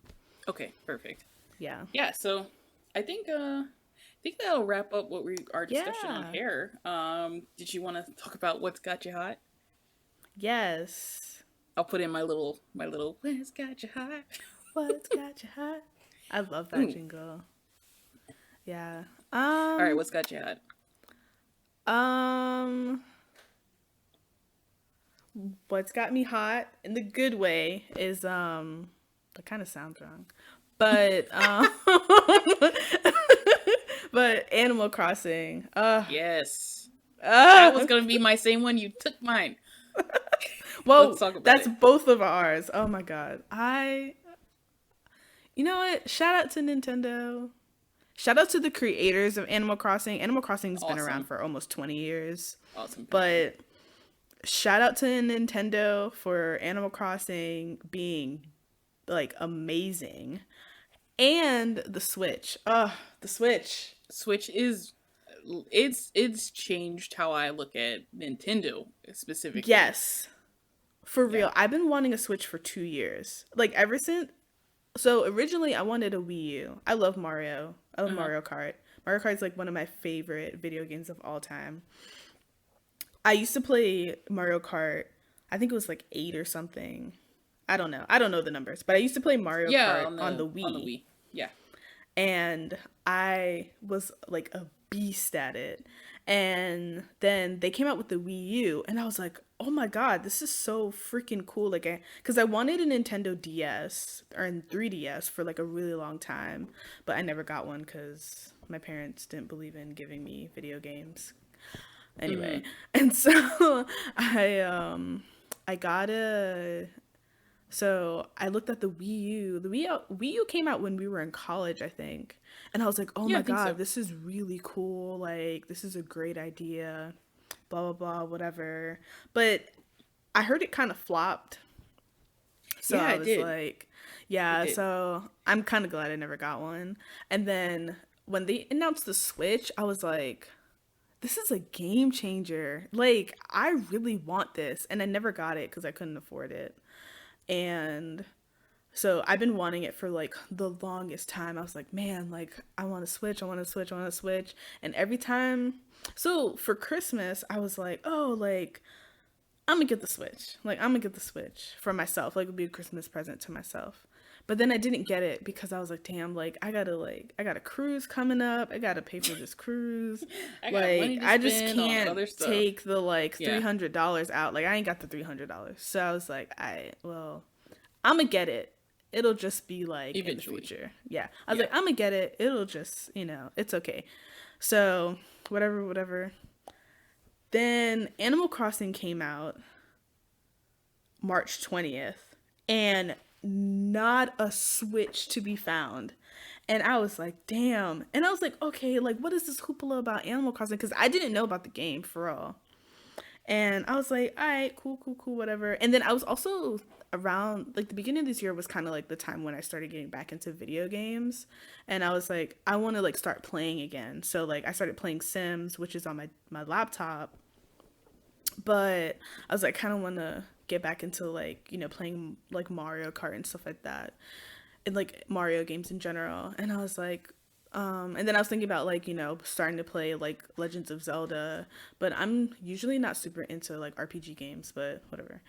Okay, perfect. Yeah. Yeah, so I think that'll wrap up our discussion on Yeah. hair. Did you want to talk about what's got you hot? Yes. I'll put in my little what's got you hot. What's got you hot? I love that Ooh. jingle. Yeah. All right, what's got you hot? Um what's got me hot in the good way is that kind of sounds wrong. But but Animal Crossing. Yes. That was Uh gonna be my same one. You took mine. Let's well, talk about that's it. both of ours. Oh my god. You know what? Shout out to Nintendo. Shout out to the creators of Animal Crossing. Animal Crossing's been around Awesome. for almost 20 years. Awesome. Thank you. But shout out to Nintendo for Animal Crossing being like amazing. And the Switch. The Switch. Switch is it's changed how I look at Nintendo specifically. Yes. For Yeah. real. I've been wanting a Switch for 2 years. Like ever since. So originally I wanted a Wii U. I love Mario. I love Uh-huh. Mario Kart. Mario Kart is like one of my favorite video games of all time. I used to play Mario Kart. I think it was like 8 or something. I don't know. I don't know the numbers, but I used to play Mario Yeah, Kart on the on the Wii, Wii. Yeah. and I was like a beast at it. And then they came out with the Wii U, and I was like, "Oh my god, this is so freaking cool!" Like, because I wanted a Nintendo DS or a 3DS for like a really long time, but I never got one because my parents didn't believe in giving me video games anyway. Mm-hmm. And so I got a so I looked at the Wii U. Wii U came out when we were in college, I think. And I was like, "Oh Yeah, my I think god, so. this is really cool. Like this is a great idea. Blah blah blah, whatever." But I heard it kind of flopped. So Yeah, I it was did. like, It yeah, did. so I'm kind of glad I never got one. And then when they announced the Switch, I was like, this is a game changer. Like, I really want this. And I never got it because I couldn't afford it. And so I've been wanting it for like the longest time. I was like, man, like, I want to switch. I want to switch. I want to switch. And every time, so for Christmas, I was like, oh, like, I'm gonna get the Switch. Like, I'm gonna get the Switch for myself. Like, it'll be a Christmas present to myself. But then I didn't get it because I was damn, I got a cruise coming up. I gotta pay for this cruise. I got Like, money to I just spend on can't other stuff. take the like Yeah. $300 out. Like, I ain't got the $300. So I was like, well, I'm gonna get it. It'll just be like in the Eventually. future. Yeah. I was Yeah. like, I'm gonna get it. It'll just, it's okay. So, whatever. Then Animal Crossing came out March 20th, and not a Switch to be found. And I was like, damn. And I was like, okay, like, what is this hoopla about Animal Crossing? Because I didn't know about the game for all. And I was like, all right, cool, whatever. And then I was also around, like, the beginning of this year was kind of like the time when I started getting back into video games. And I was like, I want to, like, start playing again. So, like, I started playing Sims, which is on my laptop. But I was like, kind of want to get back into like, playing like Mario Kart and stuff like that, and like Mario games in general. And I was like, and then I was thinking about like, starting to play like Legends of Zelda, but I'm usually not super into like RPG games, but whatever.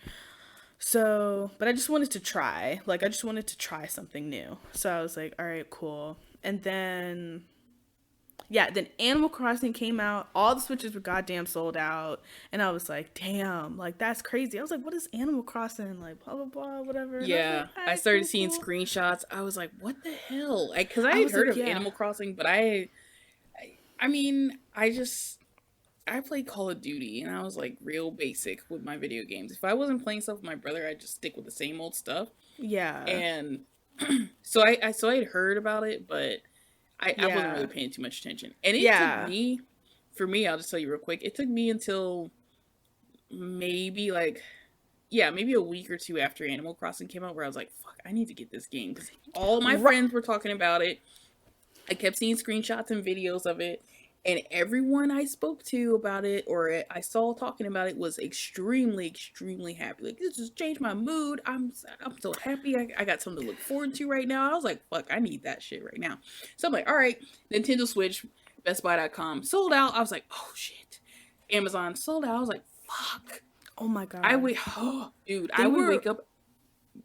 So, but I just wanted to try. Like, I just wanted to try something new. So I was like, all right, cool. And then, yeah, then Animal Crossing came out. All the Switches were goddamn sold out. And I was like, damn, like, that's crazy. I was like, what is Animal Crossing? Like, blah, blah, blah, whatever. And I was Yeah, like, all I right, started cool, seeing cool. screenshots. I was like, what the hell? Because I I had was heard like, of yeah. Animal Crossing, but I mean, I played Call of Duty, and I was like real basic with my video games. If I wasn't playing stuff with my brother, I'd just stick with the same old stuff. Yeah. And so I had heard about it, but I wasn't really Yeah. paying too much attention. And it took Yeah. me, for me, I'll just tell you real quick, it took me until maybe like, yeah, maybe a week or two after Animal Crossing came out where I was like, fuck, I need to get this game. Because all my friends were talking about it. I kept seeing screenshots and videos of it. And everyone I spoke to about it or I saw talking about it was extremely, extremely happy. Like, this just changed my mood. I'm so happy. I got something to look forward to right now. I was like, fuck, I need that shit right now. So I'm like, all right, Nintendo Switch, BestBuy.com, sold out. I was like, oh shit. Amazon sold out. I was like, fuck. Oh my God. I would, oh, dude, I would wake up.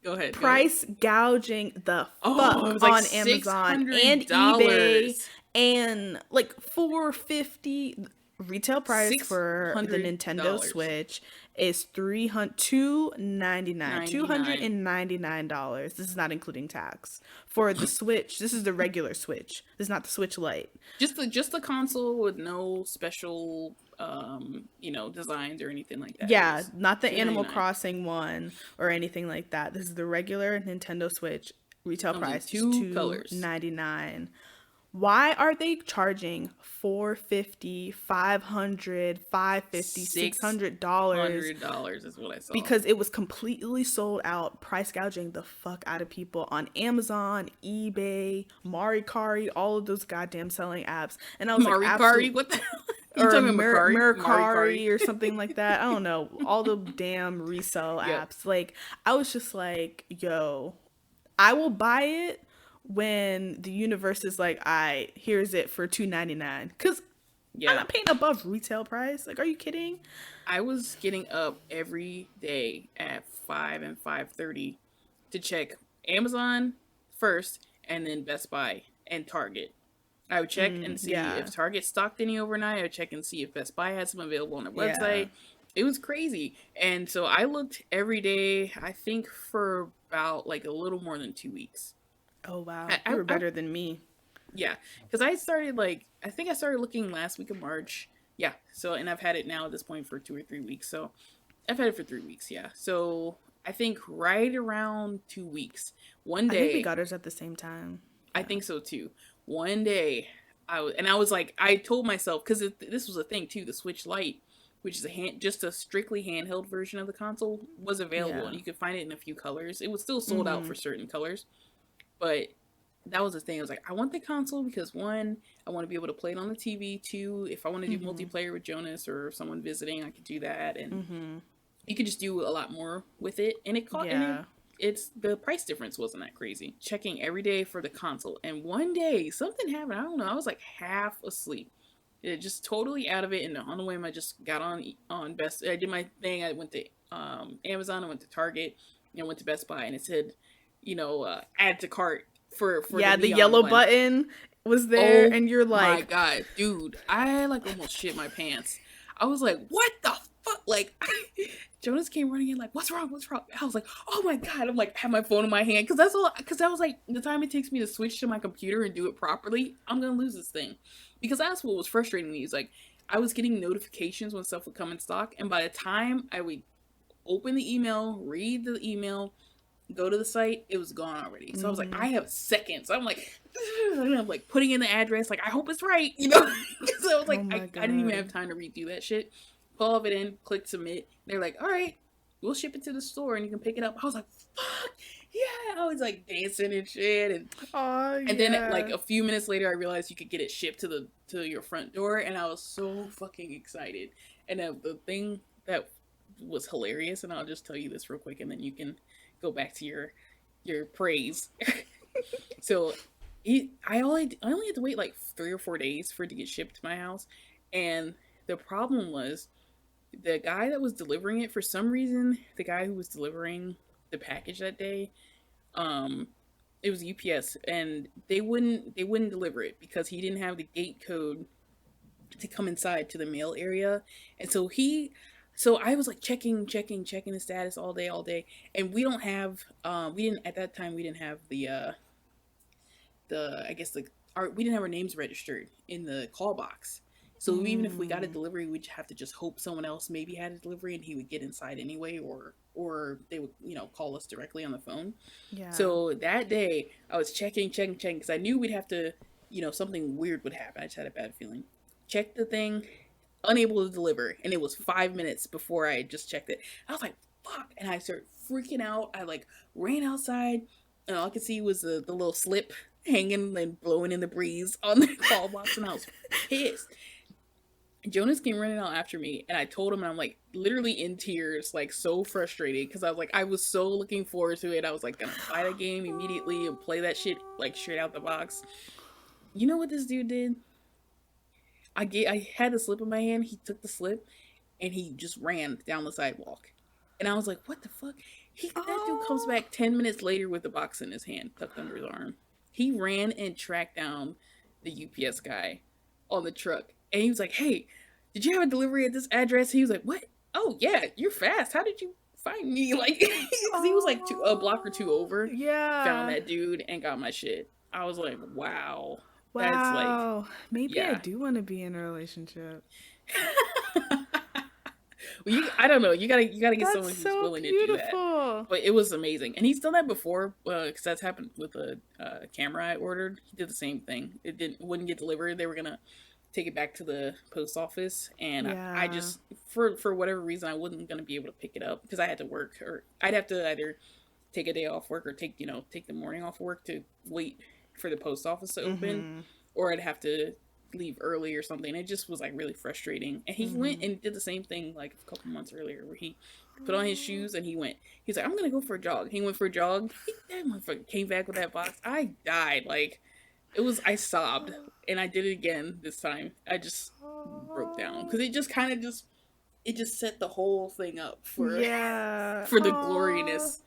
Go ahead. Price gouging the fuck it was like on Amazon and eBay, and like $450 retail price for the Nintendo Switch is $299. This is not including tax for the Switch. This is the regular Switch. This is not the Switch Lite. Just the console with no special designs or anything like that. Yeah, not the Animal Crossing one or anything like that. This is the regular Nintendo Switch retail price, $299. Why are they charging $450, $500, $550, $600 is what I saw. Because it was completely sold out, price gouging the fuck out of people on Amazon, eBay, Marikari, all of those goddamn selling apps. And I was Marikari, what the hell? Or Mercari or something like that. I don't know. All the damn resell apps. Like, I was just like, yo, I will buy it when the universe is like, here's it for $299. Because I'm not paying above retail price. Like, are you kidding? I was getting up every day at 5 and 5:30 to check Amazon first and then Best Buy and Target. I would check and see if Target stocked any overnight. I would check and see if Best Buy had some available on their website. It was crazy. And so I looked every day, I think for about like a little more than 2 weeks. Oh, wow. You were better than me. Yeah. Because I started looking last week of March. Yeah. So, and I've had it now at this point for 2 or 3 weeks. So I've had it for 3 weeks. Yeah. So I think right around 2 weeks. One day. I think we got ours at the same time. I think so too. One day, I was like, I told myself, because this was a thing too, the Switch Lite, which is just a strictly handheld version of the console, was available, and you could find it in a few colors. It was still sold out for certain colors, but that was the thing. I was like, I want the console because one, I want to be able to play it on the TV. Two, if I want to do multiplayer with Jonas or someone visiting, I could do that, and you could just do a lot more with it. And it caught. Yeah. It's the price difference wasn't that crazy. Checking every day for the console, and one day something happened. I don't know. I was like half asleep, just totally out of it. And on the way, I just got on Best. I did my thing. I went to Amazon. I went to Target. And I went to Best Buy, and it said, add to cart for the yellow button was there, and you're like, my God, dude, I like almost shit my pants. I was like, what the fuck? Like, Jonas came running in like, what's wrong? I was like, oh my God. I'm like, I have my phone in my hand. Because I was like, the time it takes me to switch to my computer and do it properly, I'm going to lose this thing. Because that's what was frustrating me. Is like, I was getting notifications when stuff would come in stock. And by the time I would open the email, read the email, go to the site, it was gone already. So I was like, I have seconds. I'm like, putting in the address. Like, I hope it's right. So I was like, I didn't even have time to redo that shit. Pull all of it in, click submit. They're like, all right, we'll ship it to the store and you can pick it up. I was like, fuck yeah. I was like dancing and shit. And then like a few minutes later, I realized you could get it shipped to your front door. And I was so fucking excited. And the thing that was hilarious, and I'll just tell you this real quick, and then you can go back to your praise. So I only had to wait like 3 or 4 days for it to get shipped to my house, and the problem was the guy that was delivering it, for some reason, the guy who was delivering the package that day, um, it was UPS, and they wouldn't deliver it because he didn't have the gate code to come inside to the mail area, and so I was like checking the status all day, and we didn't at that time we didn't have the I guess we didn't have our names registered in the call box. So even if we got a delivery, we'd have to just hope someone else maybe had a delivery and he would get inside anyway, or they would, call us directly on the phone. Yeah. So that day I was checking because I knew we'd have to, something weird would happen. I just had a bad feeling. Checked the thing, unable to deliver, and it was 5 minutes before I had just checked it. I was like, fuck, and I started freaking out. I like ran outside, and all I could see was the little slip hanging and blowing in the breeze on the call box, and I was pissed. Jonas came running out after me, and I told him, and I'm like literally in tears, like so frustrated, because I was so looking forward to it. I was like gonna buy the game immediately and play that shit like straight out the box. You know what this dude did? I had the slip in my hand. He took the slip, and he just ran down the sidewalk, and I was like, what the fuck? That dude comes back 10 minutes later with the box in his hand, tucked under his arm. He ran and tracked down the UPS guy on the truck. And he was like, hey, did you have a delivery at this address? He was like, what? Oh, yeah, you're fast. How did you find me? Like, he was like a block or two over. Yeah. Found that dude and got my shit. I was like, wow. Wow. That's like, maybe I do want to be in a relationship. Well, I don't know. You gotta get someone who's so willing beautiful. to do that. But it was amazing, and he's done that before. Because that's happened with a camera I ordered. He did the same thing. It wouldn't get delivered. They were gonna take it back to the post office, and I just for whatever reason I wasn't gonna be able to pick it up because I had to work, or I'd have to either take a day off work or take the morning off work to wait for the post office to open, or I'd have to leave early or something. It just was like really frustrating. And he went and did the same thing like a couple months earlier, where he put on his shoes and he's like, I'm gonna go for a jog. He went for a jog. That motherfucker came back with that box. I died. Like, I sobbed, and I did it again this time. I just broke down because it just kind of it just set the whole thing up for the gloriness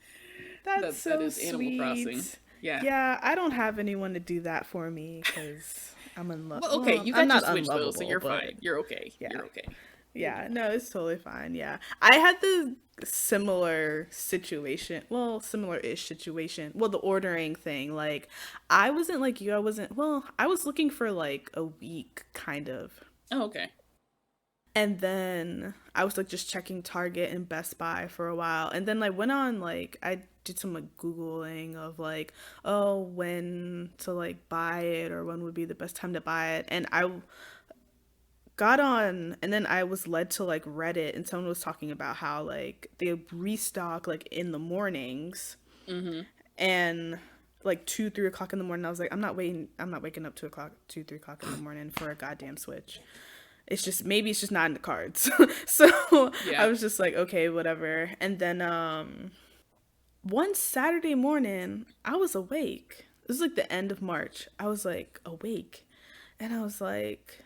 that is Animal Crossing. Yeah, I don't have anyone to do that for me because I'm in love. Well, okay, you got your Switch though, so you're fine. You're okay. Yeah. You're okay. Yeah, no, it's totally fine. Yeah, I had the similar situation. Well, similar-ish situation. Well, the ordering thing. Like, I wasn't like you. I wasn't. Well, I was looking for like a week, kind of. Oh, okay. And then I was like just checking Target and Best Buy for a while, and then I went on like I did some like Googling of like, oh, when to like buy it or when would be the best time to buy it, and I got on, and then I was led to like Reddit, and someone was talking about how like they restock like in the mornings, and like 2-3 o'clock in the morning. I was like, I'm not waking up 2-3 o'clock in the morning for a goddamn Switch. It's just, maybe it's just not in the cards. So yeah. I was just like, okay, whatever. And then one Saturday morning, I was awake. It was like the end of March. I was like awake, and I was like,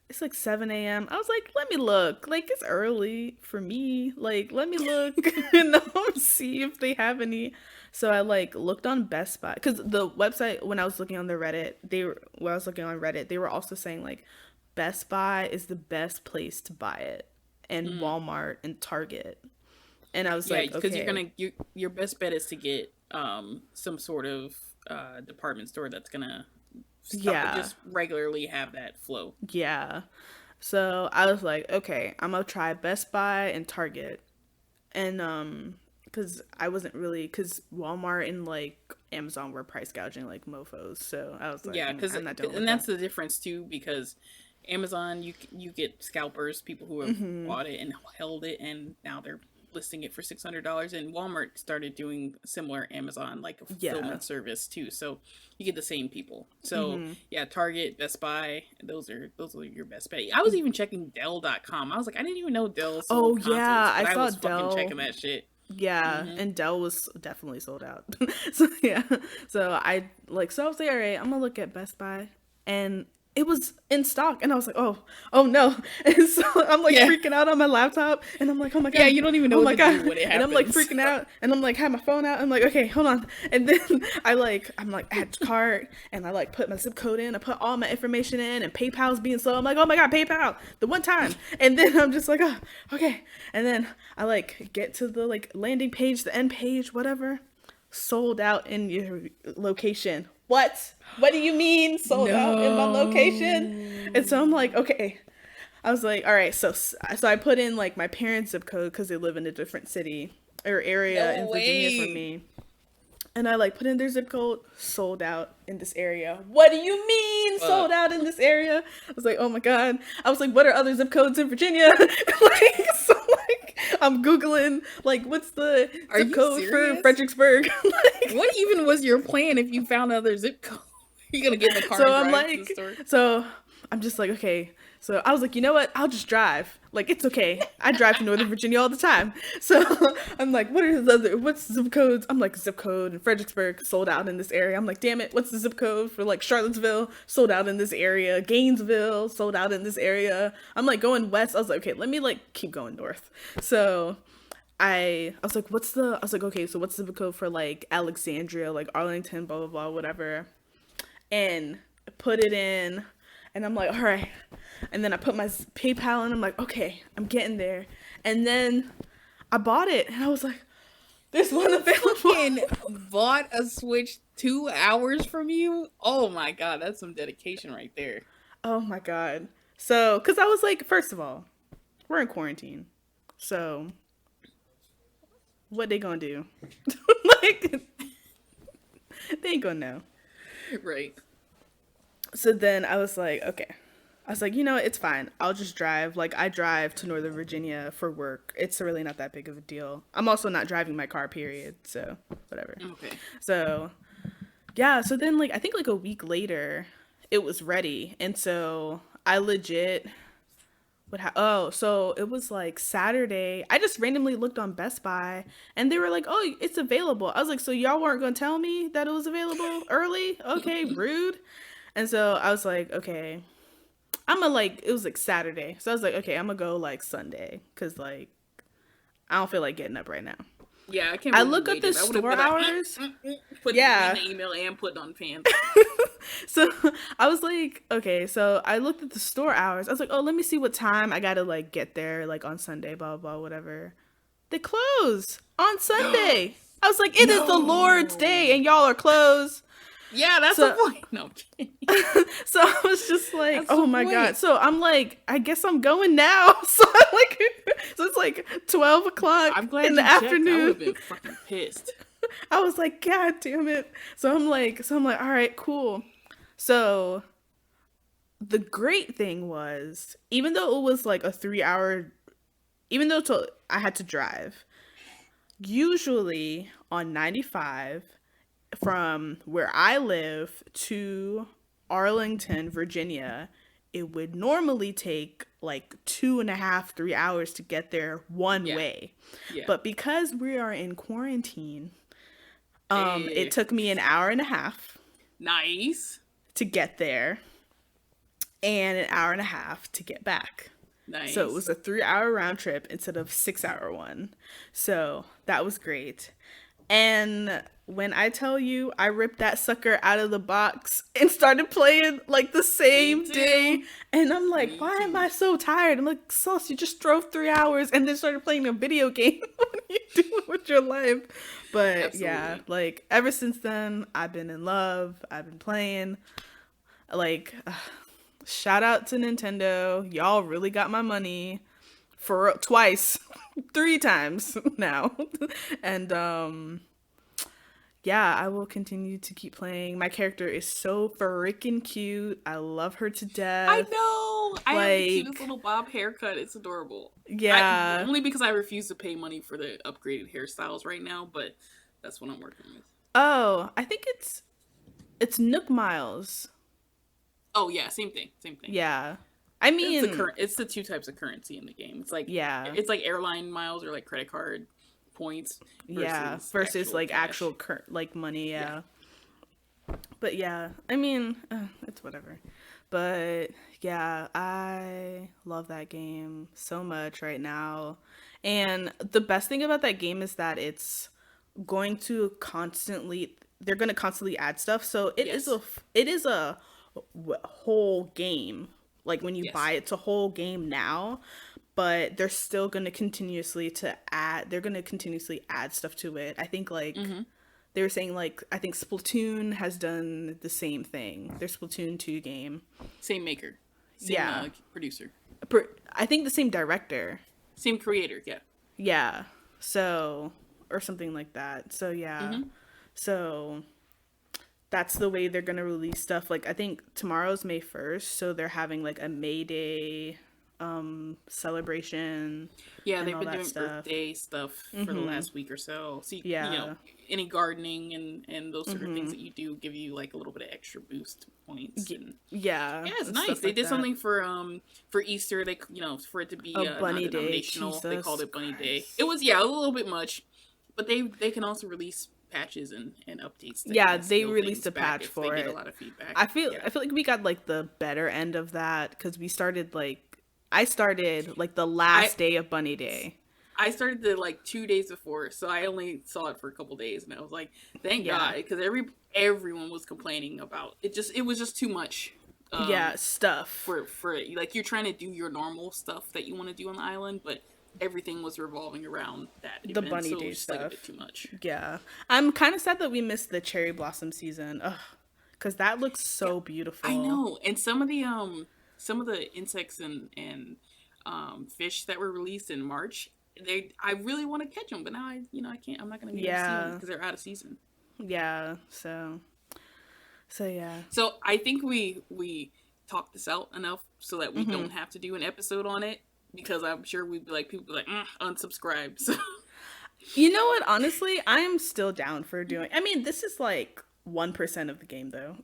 it's like 7 a.m. I was like, let me look. Like, it's early for me. Like, let me look and see if they have any. So I like looked on Best Buy, because the website, when I was looking on the Reddit, they were also saying like Best Buy is the best place to buy it, and Walmart and Target. And I was like, okay, because your best bet is to get some sort of department store that's gonna just regularly have that flow. Yeah. So I was like, okay, I'm gonna try Best Buy and Target, and because I wasn't really, because Walmart and like Amazon were price gouging like mofos. So I was like, yeah, because that's the difference too, because Amazon, you get scalpers, people who have bought it and held it, and now they're listing it for $600, and Walmart started doing similar Amazon like a fulfillment service too. So you get the same people. So yeah, Target, Best Buy, those are your best bet. I was even checking Dell.com. I was like, I didn't even know Dell sold consoles, I saw was Dell. fucking checking that shit. Yeah, and Dell was definitely sold out. So yeah, so I was like, all right, I'm gonna look at Best Buy, and it was in stock, and I was like, oh no, and so I'm like freaking out on my laptop, and I'm like, oh my god, you don't even know what to do when it happens. And I'm like freaking out, and I'm like, have my phone out, I'm like, okay, hold on, and then I'm like add to cart, and I like put my zip code in, I put all my information in, and PayPal's being slow, I'm like, oh my god, PayPal, the one time, and then I'm just like, oh, okay, and then I like get to the like landing page, the end page, whatever, sold out in your location. What do you mean sold out in my location? And so I'm like, okay. I was like, all right. So I put in like my parents' zip code because they live in a different city or area in Virginia from me. And I like put in their zip code, sold out in this area. What do you mean sold out in this area? I was like, oh my god. I was like, what are other zip codes in Virginia? I'm Googling, like, what's the zip code for Fredericksburg? What even was your plan if you found another zip code? You gonna get in the car and drive to the store? So I'm just like, okay. So I was like, you know what? I'll just drive. Like, it's okay. I drive to Northern Virginia all the time. So I'm like, what's the zip codes? I'm like, zip code in Fredericksburg, sold out in this area. I'm like, damn it, what's the zip code for like Charlottesville, sold out in this area. Gainesville, sold out in this area. I'm like going west. I was like, okay, let me like keep going north. So I was like, okay, so what's the zip code for like Alexandria, like Arlington, blah, blah, blah, whatever. And put it in. And I'm like, all right. And then I put my PayPal in. I'm like, okay, I'm getting there. And then I bought it. And I was like, there's one available. Bought a Switch 2 hours from you? Oh my god, that's some dedication right there. Oh my god. So, because I was like, first of all, we're in quarantine. So, what they gonna do? Like, they ain't gonna know. Right. So then I was like, okay. I was like, you know, it's fine. I'll just drive. Like, I drive to Northern Virginia for work. It's really not that big of a deal. I'm also not driving my car, period. So, whatever. Okay. So, yeah. So then, like, I think like a week later, it was ready. And so I legit so it was like Saturday. I just randomly looked on Best Buy and they were like, oh, it's available. I was like, so y'all weren't going to tell me that it was available early? Okay, rude. And so I was like, okay, it was like Saturday. So I was like, okay, I'm gonna go like Sunday. Cause like, I don't feel like getting up right now. Yeah, I can't. I look at the store hours. Put in the email and put on fan. So I was like, okay, so I looked at the store hours. I was like, oh, let me see what time I gotta like get there, like on Sunday, blah, blah, blah, whatever. They close on Sunday. I was like, it is the Lord's day and y'all are closed. Yeah, that's the point. No, so I was just like, that's oh my god. So I'm like, I guess I'm going now. So it's like 12 o'clock I'm glad in the afternoon. I would have been fucking pissed. I was like, god damn it. So I'm like, all right, cool. So the great thing was, even though it was like a 3-hour, I had to drive, usually on 95 from where I live to Arlington, Virginia, it would normally take like 2.5, 3 hours to get there one way. Yeah. But because we are in quarantine, it took me an hour and a half. Nice. To get there, and an hour and a half to get back. Nice. So it was a 3-hour round trip instead of 6-hour one. So that was great. And when I tell you, I ripped that sucker out of the box and started playing like the same day. And I'm like, why am I so tired? I'm like, Sauce, you just drove 3 hours and then started playing a video game. What are you doing with your life? But absolutely. Yeah, like ever since then, I've been in love. I've been playing. Like, shout out to Nintendo. Y'all really got my money for twice, 3 times now. And yeah, I will continue to keep playing. My character is so freaking cute. I love her to death. I know. know. I have the cutest little bob haircut. It's adorable. Yeah. Only because I refuse to pay money for the upgraded hairstyles right now, but that's what I'm working with. Oh, I think it's Nook Miles. Oh yeah, same thing. Yeah. I mean, it's the two types of currency in the game. It's like airline miles or like credit card points versus like actual like money, But yeah, I mean, it's whatever. But yeah, I love that game so much right now. And the best thing about that game is that it's going to constantly they're going to constantly add stuff. So it is a whole game. Like when you buy it's a whole game now, but they're still going to continuously add stuff to it. I think like they were saying like I think Splatoon has done the same thing. Their Splatoon 2 game. Same maker. Same producer. I think the same director. Same creator, yeah. Yeah. So or something like that. So yeah. So that's the way they're going to release stuff. Like I think tomorrow's May 1st, so they're having like a May Day celebration. Yeah, they've been doing birthday stuff for the last week or so. So you know, any gardening and those sort of things that you do give you like a little bit of extra boost points. Yeah, it's nice. They did something for Easter. They for it to be Bunny Day. They called it Bunny Day. It was a little bit much, but they can also release patches and updates. They released a patch for it. Get a lot of feedback. I feel like we got like the better end of that because I started like the last day of Bunny Day. I started the like 2 days before, so I only saw it for a couple days, and I was like, thank God, because everyone was complaining about it. It was just too much. Stuff for like you're trying to do your normal stuff that you want to do on the island, but everything was revolving around that the event, Bunny so Day it was stuff. Like a bit too much. Yeah, I'm kind of sad that we missed the cherry blossom season. Because that looks so beautiful. I know, and some of the insects and fish that were released in March, I really want to catch them, but now I can't. I'm not going to be able to see them because they're out of season. Yeah. So yeah. So I think we talked this out enough so that we don't have to do an episode on it, because I'm sure we'd be like, people be like, unsubscribe. So. You know what? Honestly, I'm still down for doing. I mean, this is like 1% of the game, though.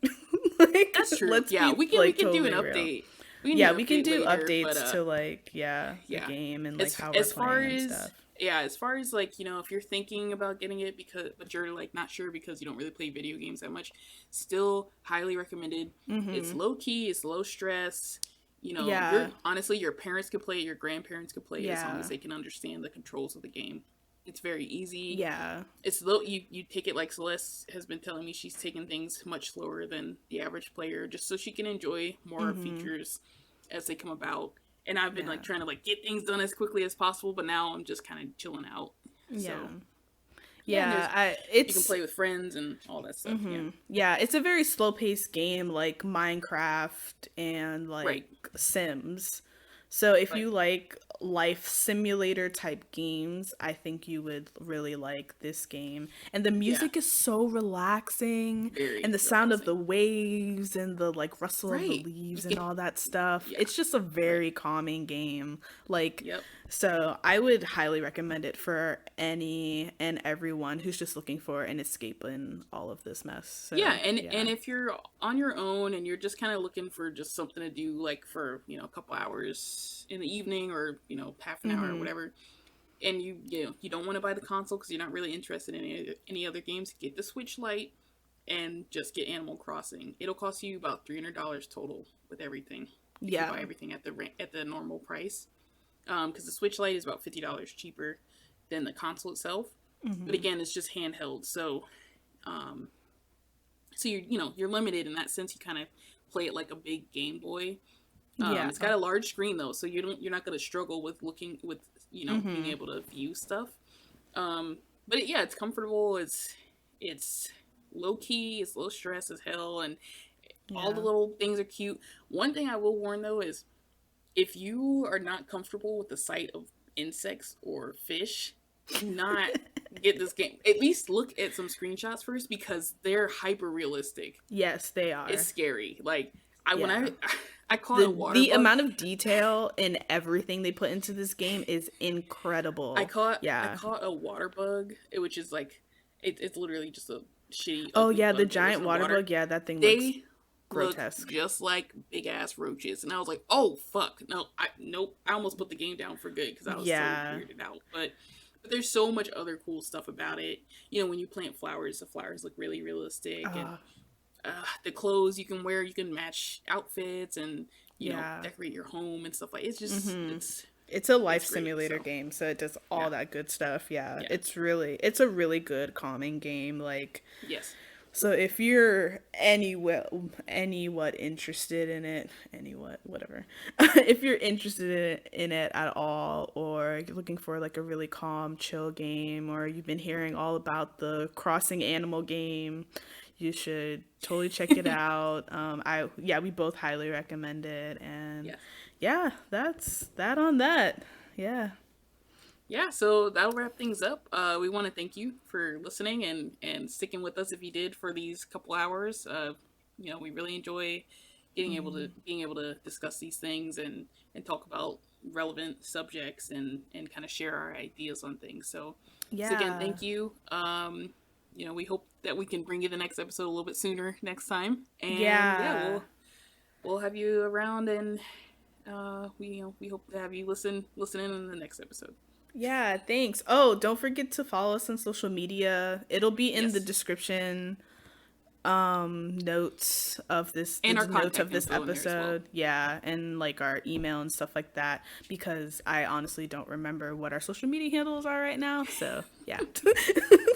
Like, that's true. We can totally do an update. We can do updates to like the game and like how we're playing and stuff. Yeah, as far as like if you're thinking about getting it but you're like not sure because you don't really play video games that much, still highly recommended. It's low key, it's low stress. Honestly, your parents could play it, your grandparents could play it as long as they can understand the controls of the game. It's very easy. Yeah. It's low. You take it like Celeste has been telling me. She's taking things much slower than the average player, just so she can enjoy more features as they come about. And I've been like trying to like get things done as quickly as possible, but now I'm just kind of chilling out. Yeah. So, you can play with friends and all that stuff. Yeah, it's a very slow paced game like Minecraft and like Sims. So if you like life simulator type games, I think you would really like this game. And the music is so relaxing, and the sound of the waves and the like rustle of the leaves and all that stuff. It's just a very calming game. Like so I would highly recommend it for any and everyone who's just looking for an escape in all of this mess. So, and if you're on your own and you're just kind of looking for just something to do like for a couple hours in the evening or half an hour or whatever, and you don't want to buy the console because you're not really interested in any other games, get the Switch Lite and just get Animal Crossing. It'll cost you about $300 total with everything. If you buy everything at the normal price. Because the Switch Lite is about $50 cheaper than the console itself, but again, it's just handheld. So, you're limited in that sense. You kind of play it like a big Game Boy. It's got a large screen though, so you're not going to struggle with being able to view stuff. But it's comfortable. It's low key. It's low stress as hell, and all the little things are cute. One thing I will warn though is, if you are not comfortable with the sight of insects or fish, do not get this game. At least look at some screenshots first, because they're hyper realistic. Yes, they are. It's scary. Like, I caught a water bug. The amount of detail in everything they put into this game is incredible. I caught a water bug, which is like it's literally just a shitty. Oh yeah, the giant water bug. Yeah, that thing looks grotesque, just like big ass roaches. And I was like, oh fuck, nope. I almost put the game down for good because I was so weirded out. But there's so much other cool stuff about it. You know, when you plant flowers, the flowers look really realistic, and the clothes you can wear, you can match outfits, and you know, decorate your home and stuff like. It's just it's a life simulator game, so it does all that good stuff. Yeah. It's a really good calming game. Like, yes. So if you're anywhat interested in it, if you're interested in it at all, or you're looking for like a really calm, chill game, or you've been hearing all about the crossing animal game, you should totally check it out. We both highly recommend it, and that's that on that. Yeah, so that'll wrap things up. We want to thank you for listening and sticking with us if you did for these couple hours. You know, we really enjoy being able to discuss these things and talk about relevant subjects and kind of share our ideas on things. So again, thank you. You know, we hope that we can bring you the next episode a little bit sooner next time. And we'll have you around, and we hope to have you listen in the next episode. Yeah, thanks. Oh, don't forget to follow us on social media. It'll be in the description notes of this episode. Yeah, and like our email and stuff like that, because I honestly don't remember what our social media handles are right now. So yeah.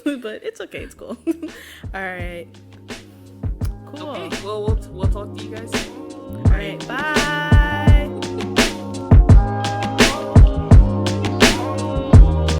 But it's okay, it's cool. All right. Cool. Okay, well we'll talk to you guys soon. All right, bye.